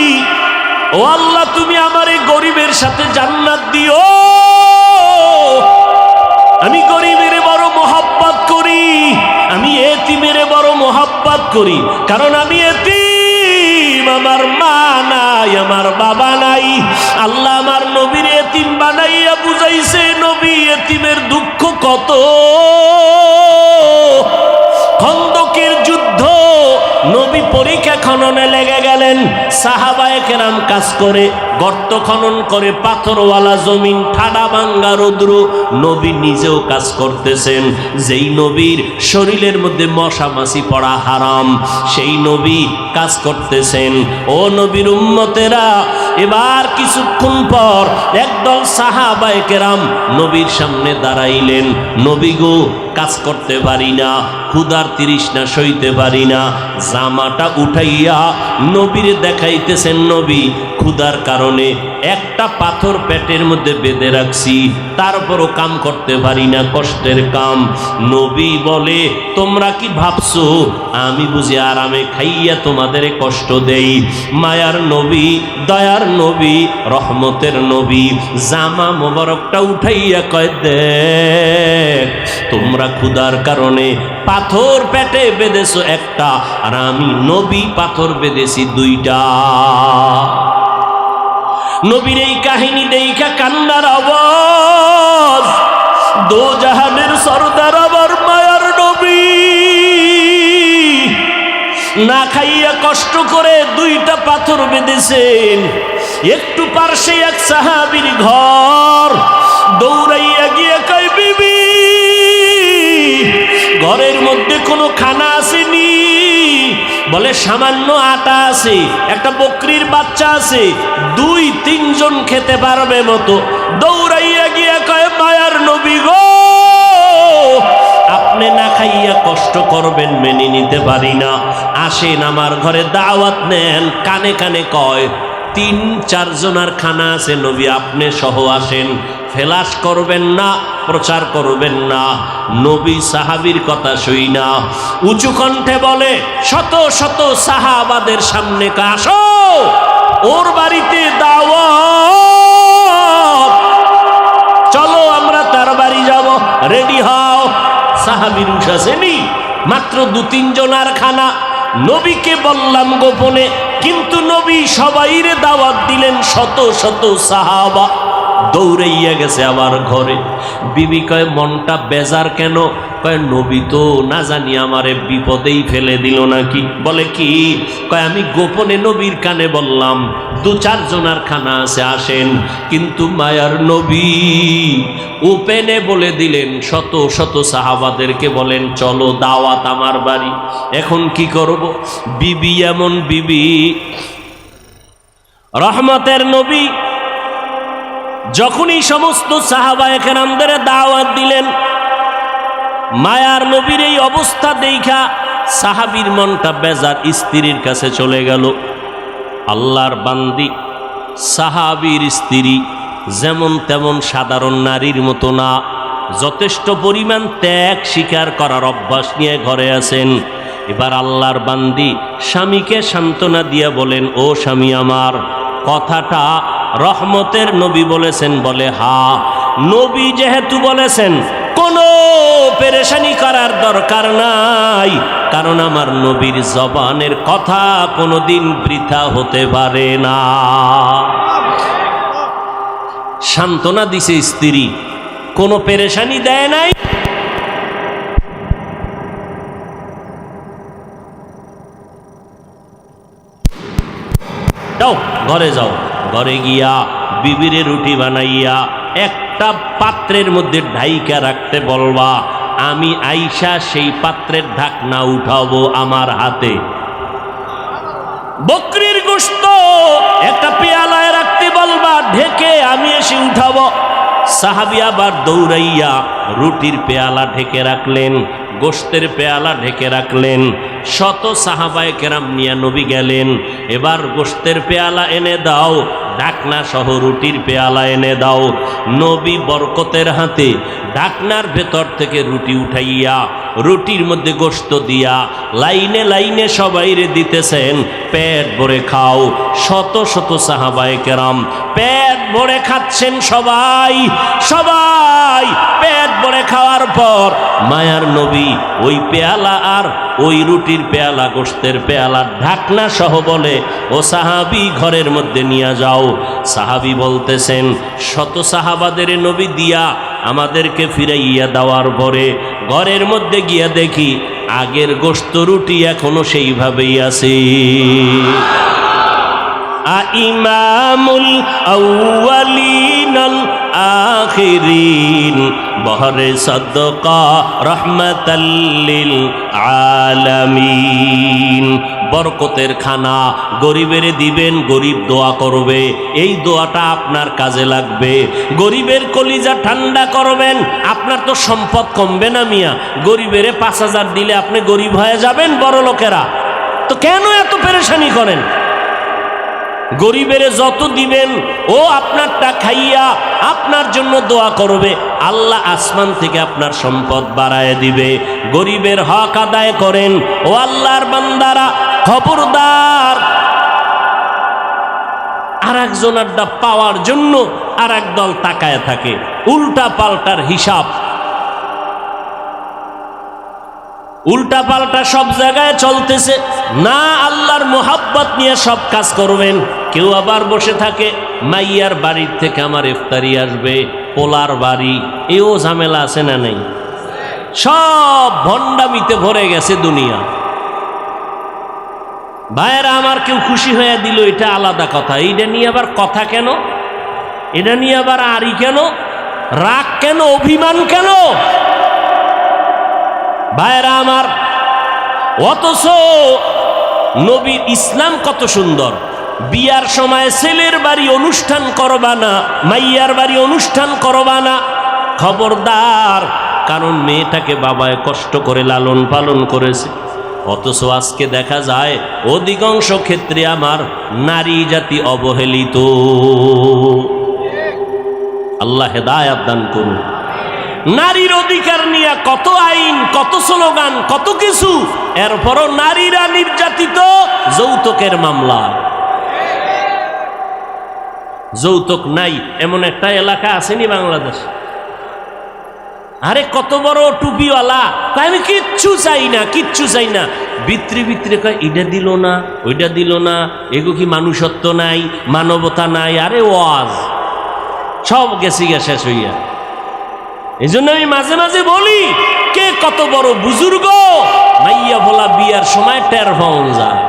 ও আল্লাহ, তুমি আমার এই গরিবের সাথে জান্নাত দিও। আমি গরিবের বড় মোহাব্বত করি, আমি এতিমের বড় মোহাব্বত করি, কারণ আমি এতিম, আমার মা নাই, আমার বাবা নাই। আল্লাহ আমার নবীর এতিম বানাইয়া বুঝাইছে, নবী এতিমের দুঃখ কত। খন্দকের যুদ্ধ নবী পরীক্ষা পরীক্ষা খননে লেগে গেলেন। সাহাবায়ে কেরাম কাজ করে গর্ত খনন করে পাথরওয়ালা জমিন, ঠাডা ভাঙ্গা রৌদ্র। নবী নিজেও কাজ করতেছেন। যেই নবীর শরীরের মধ্যে মশা মাছি পড়া হারাম, সেই নবী কাজ করতেছেন। ও নবীর উম্মতেরা, এবার কিছুক্ষণ পর একদল সাহাবায়ে কেরাম নবীর সামনে দাঁড়াইলেন। নবী গো, কাজ করতে পারি না, ক্ষুধার তৃষ্ণা সইতে পারি না। জামাটা উঠাইয়া নবীর দেখাইতেছেন, নবী ক্ষুধার কারণে একটা পাথর পেটের মধ্যে বেঁধে রাখছি, তারপরও কাম করতে পারি না, কষ্টের কাম। নবী বলে, তোমরা কি ভাবছো আমি বুঝি আরামে খাইয়া তোমাদের কষ্ট দেই? মায়ার নবী, দয়ার নবী, রহমতের নবী জামা মোবারকটা উঠাইয়া কয়, দেখ তোমরা ক্ষুধার কারণে পাথর পেটে বেঁধেছো একটা, আর আমি নবী পাথর বেঁধেছি দুইটা। নবীর এই কাহিনী দেখা কান্নার আওয়াজ। দো জাহানের সরদার আমার মায়ার নবী না খাইয়া কষ্ট করে দুইটা পাথর বেঁধেছেন। একটু পার্শ্বে এক সাহাবীর ঘর, দৌড়াইয়া গিয়ে কয়, বিবি ঘরের মধ্যে কোনো খানা আসেনি? বলে সামান্য আটা আছে, একটা বকরির বাচ্চা আছে, 2-3 জন খেতে পারবে মতো। দৌড়াইয়া গিয়ে কয়, মায়ার নবী গো, আপনি না খাইয়া কষ্ট করবেন মেনে নিতে পারি না, আসেন আমার ঘরে দাওয়াত নেন। কানে কানে কয়, 3-4 জনের খানা আছে, নবী আপনি সহ আসেন, ফেলাস করবেন না, প্রচার করবেন না। নবী সাহাবীর কথা শুই না, উঁচু কণ্ঠে বলে, শত শত সাহাবাদের সামনে আসো, ওর বাড়িতে দাওয়াত, চলো আমরা তার বাড়ি যাব, রেডি হও। সাহাবীর উঠাছেনি মাত্র 2-3 জনের খানা। নবীকে বললাম গোপনে, কিন্তু নবী সবাইরে দাওয়াত দিলেন, শত শত সাহাবা দৌড়াইয়া গেছে আবার ঘরে। বিবি কয়, মনটা বেজার কেন? কয়, নবী তো না জানি আমারে বিপদেই ফেলে দিল নাকি। বলে কি? কয়, আমি গোপনে নবীর কানে বললাম 2-4 জনের খানা আছে, আসেন, কিন্তু মায়ার নবী ওপেনে বলে দিলেন, শত শত সাহাবাদেরকে বলেন, চলো দাওয়াত আমার বাড়ি। এখন কি করব? বিবি এমন বিবি, রহমতের নবী যখনই সমস্ত সাহাবায়ে কেরামদের দাওয়াত দিলেন, মায়ার নবীর এই অবস্থা দেখা সাহাবীর মনটা বেজার, স্ত্রীর কাছে চলে গেল। আল্লাহর বান্দি সাহাবীর স্ত্রী যেমন তেমন সাধারণ নারীর মতো না, যথেষ্ট পরিমাণ ত্যাগ স্বীকার করার অভ্যাস নিয়ে ঘরে আছেন। এবার আল্লাহর বান্দি স্বামীকে সান্ত্বনা দিয়া বলেন, ও স্বামী আমার, কথাটা রহমতের নবী বলেছেন? বলে, হা। নবী যেহেতু বলেছেন, কোনো পেরেশানি করার দরকার নাই, কারণ আমার নবীর জবানের কথা কোনোদিন বৃথা হতে পারে না। সান্ত্বনা দিছে স্ত্রী, কোনো পেরেশানি দেয় নাই। যাও ঘরে যাও, ঘরে গিয়া বিবিরে রুটি বানাইয়া একটা পাত্রের মধ্যে ঢাইকা রাখতে বলবা, আমি আইসা সেই পাত্রের ঢাকনা উঠাবো আমার হাতে। বকরির গোশত একটা পেয়ালায় রাখতে বলবা, ঢেকে আমি এসে উঠাবো। সাহাবী আবার দৌড়াইয়া রুটির পেয়ালা ঢেকে রাখলেন, গোশতের পেয়ালা ঢেকে রাখলেন। শত সাহাবায়ে কেরাম নিয়া নবী গেলেন, এবার গোশতের পেয়ালা এনে দাও, ঢাকনা সহ রুটির পেয়ালা এনে দাও। নবী বরকতের হাতে ঢাকনার ভেতর থেকে রুটি উঠাইয়া রুটির মধ্যে গোশত দিয়া লাইনে লাইনে সবাইরে দিতেছেন, পেট ভরে খাও। শত শত সাহাবায়ে কেরাম পেট ভরে খাচ্ছেন, সবাই সবাই পেট ভরে খাওয়ার পর মায়ার নবী ওই পেয়ালা আর ওই রুটির পেয়ালা, গোশতের পেয়ালা ঢাকনা সহ বলে, ও সাহাবী ঘরের মধ্যে নিয়ে যাও। সাহাবী বলতেছেন, শত সাহাবাদের নবী দিয়া আমাদেরকে ফিরাইয়া দেওয়ার পরে ঘরের মধ্যে গিয়া দেখি আগের গোশত রুটি এখনো সেইভাবেই আছে। ইমামুল আউয়ালিনাল আখিরিন বহরে সাদকা রহমাতাল লিল আলামিন। বরকতের খানা গরিবের দিবেন, গরিব দোয়া করবে, এই দোয়াটা আপনার কাজে লাগবে। গরিবের কলিজা ঠান্ডা করবেন, আপনার তো সম্পদ কমবে না মিয়া। গরিবের ৫,০০০ দিলে আপনি গরিব হয়ে যাবেন, বড় লোকেরা তো কেন এত পেরেশানি করেন? গরিবের যত দিবেন ও আপনারটা খাইয়া আপনার জন্য দোয়া করবে, আল্লাহ আসমান থেকে আপনার সম্পদ বাড়ায় দিবে। গরিবের হক আদায় করেন ও আল্লাহর বান্দারা, খবরদার আর একজনেরটা পাওয়ার জন্য আর এক দল তাকায় থাকে, উল্টা পাল্টার হিসাব, উল্টা পাল্টা সব জায়গায় চলতেছে না। আল্লাহর মোহাব্বত নিয়ে সব কাজ করবেন। কেউ আবার বসে থাকে মাইয়ার বাড়ির থেকে আমার ইফতারি আসবে, পোলার বাড়ি, এও ঝামেলা আছে না নেই? সব ভণ্ডামিতে ভরে গেছে দুনিয়া। ভাইয়েরা আমার, কেউ খুশি হয়ে দিল এটা আলাদা কথা, এইটা নিয়ে আবার কথা কেন? এটা নিয়ে আবার আড়ি কেন? রাগ কেন? অভিমান কেন? ভাইয়েরা আমার, অথচ নবীর ইসলাম কত সুন্দর। বিয়ার সময় ছেলের বাড়ি অনুষ্ঠান করবা না, মাইয়ার বাড়ি অনুষ্ঠান করবা না, খবরদার, কারণ মেয়েটাকে বাবায় কষ্ট করে লালন পালন করেছে। অথচ আজকে দেখা যায় অধিকাংশ ক্ষেত্রে আমার নারী জাতি অবহেলিত। আল্লাহ হেদায়েত দান করুন। নারীর অধিকার নিয়ে কত আইন, কত স্লোগান, কত কিছু, এরপরও নারীরা নির্যাতিত। যৌতুকের মামলা, যৌতুক নাই এমন একটা এলাকা আসেনি বাংলাদেশ? আরে কত বড় টুপিওয়ালা, তাই আমি কিচ্ছু চাই না, কিচ্ছু চাই না, ভিতরে ভিতরে কয় এটা দিল না, ওইটা দিল না, এগো কি মানুষত্ব নাই, মানবতা নাই? আরে ওয়াজ সব গেছি গা শেষ হইয়া। এই জন্য আমি মাঝে মাঝে বলি, কে কত বড় বুজুর্গ, মাইয়া ভোলা বিয়ার সময় টের পাওয়া যায়।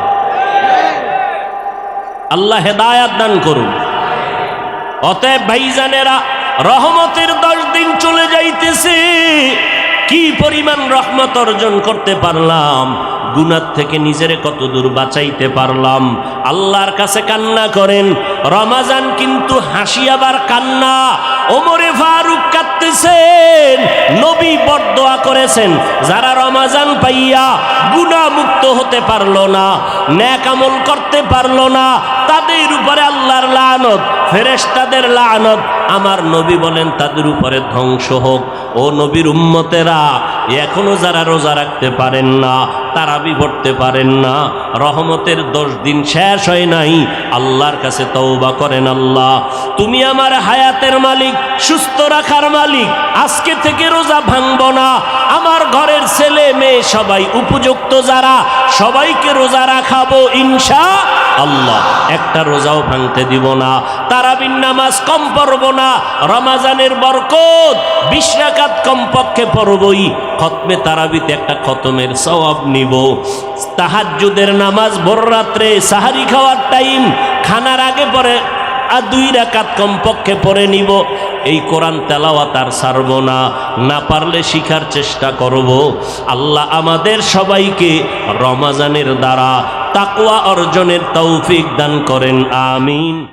আল্লাহ হেদায়াত দান করুন। অতএব ভাইজানেরা, রহমতের 10 দিন চলে যাইতেছে, কি পরিমাণ রহমত অর্জন করতে পারলাম, গুনাহ থেকে নিজেরে কত দূর বাঁচাইতে পারলাম। আল্লাহর কাছে কান্না করেন। রমাজান কিন্তু হাসি আবার কান্না। ওমরে ফারুক কাঁদতেছেন, নবী বরদোয়া করেছেন, যারা রমাজান পাইয়া গুনাহ মুক্ত হতে পারলো না, নেক আমল করতে পারলো না, তাদের উপরে আল্লাহর লানত, ফেরেশতাদের লানত। আমার নবী বলেন তাদের উপরে ধ্বংস হোক। ও নবীর উম্মতেরা, এখনো যারা রোজা রাখতে পারেন না, তারাবি পড়তে পারেন না, রহমতের 10 দিন শেষ হয় নাই, আল্লাহর কাছে তওবা করেন। আল্লাহ, তুমি আমার হায়াতের মালিক, সুস্থ রাখার মালিক, আজকে থেকে রোজা ভাঙব না। আমার ঘরের ছেলে মেয়ে সবাই উপযুক্ত যারা, সবাইকে রোজা রাখাবো ইনশাআল্লাহ। একটা রোজাও ভাঙতে দিব না, তারাবির নামাজ কম পড়ব না। রমাজানের বরকত 20 রাকাত কমপক্ষে পড়বই। খতমে তারাবিতে একটা খতমের সওয়াব নিব। তাহাজ্জুদের নামাজ ভোর রাত্রে, সাহারি খাওয়ার টাইম, খানার আগে পরে 2 রাকাত কমপক্ষে পড়ে নিব। এই কোরআন তেলাওয়াত আর ছাড়ব না, না পারলে শিখার চেষ্টা করব। আল্লাহ আমাদের সবাইকে রমাজানের দ্বারা তাকওয়া অর্জনের তৌফিক দান করেন, আমিন।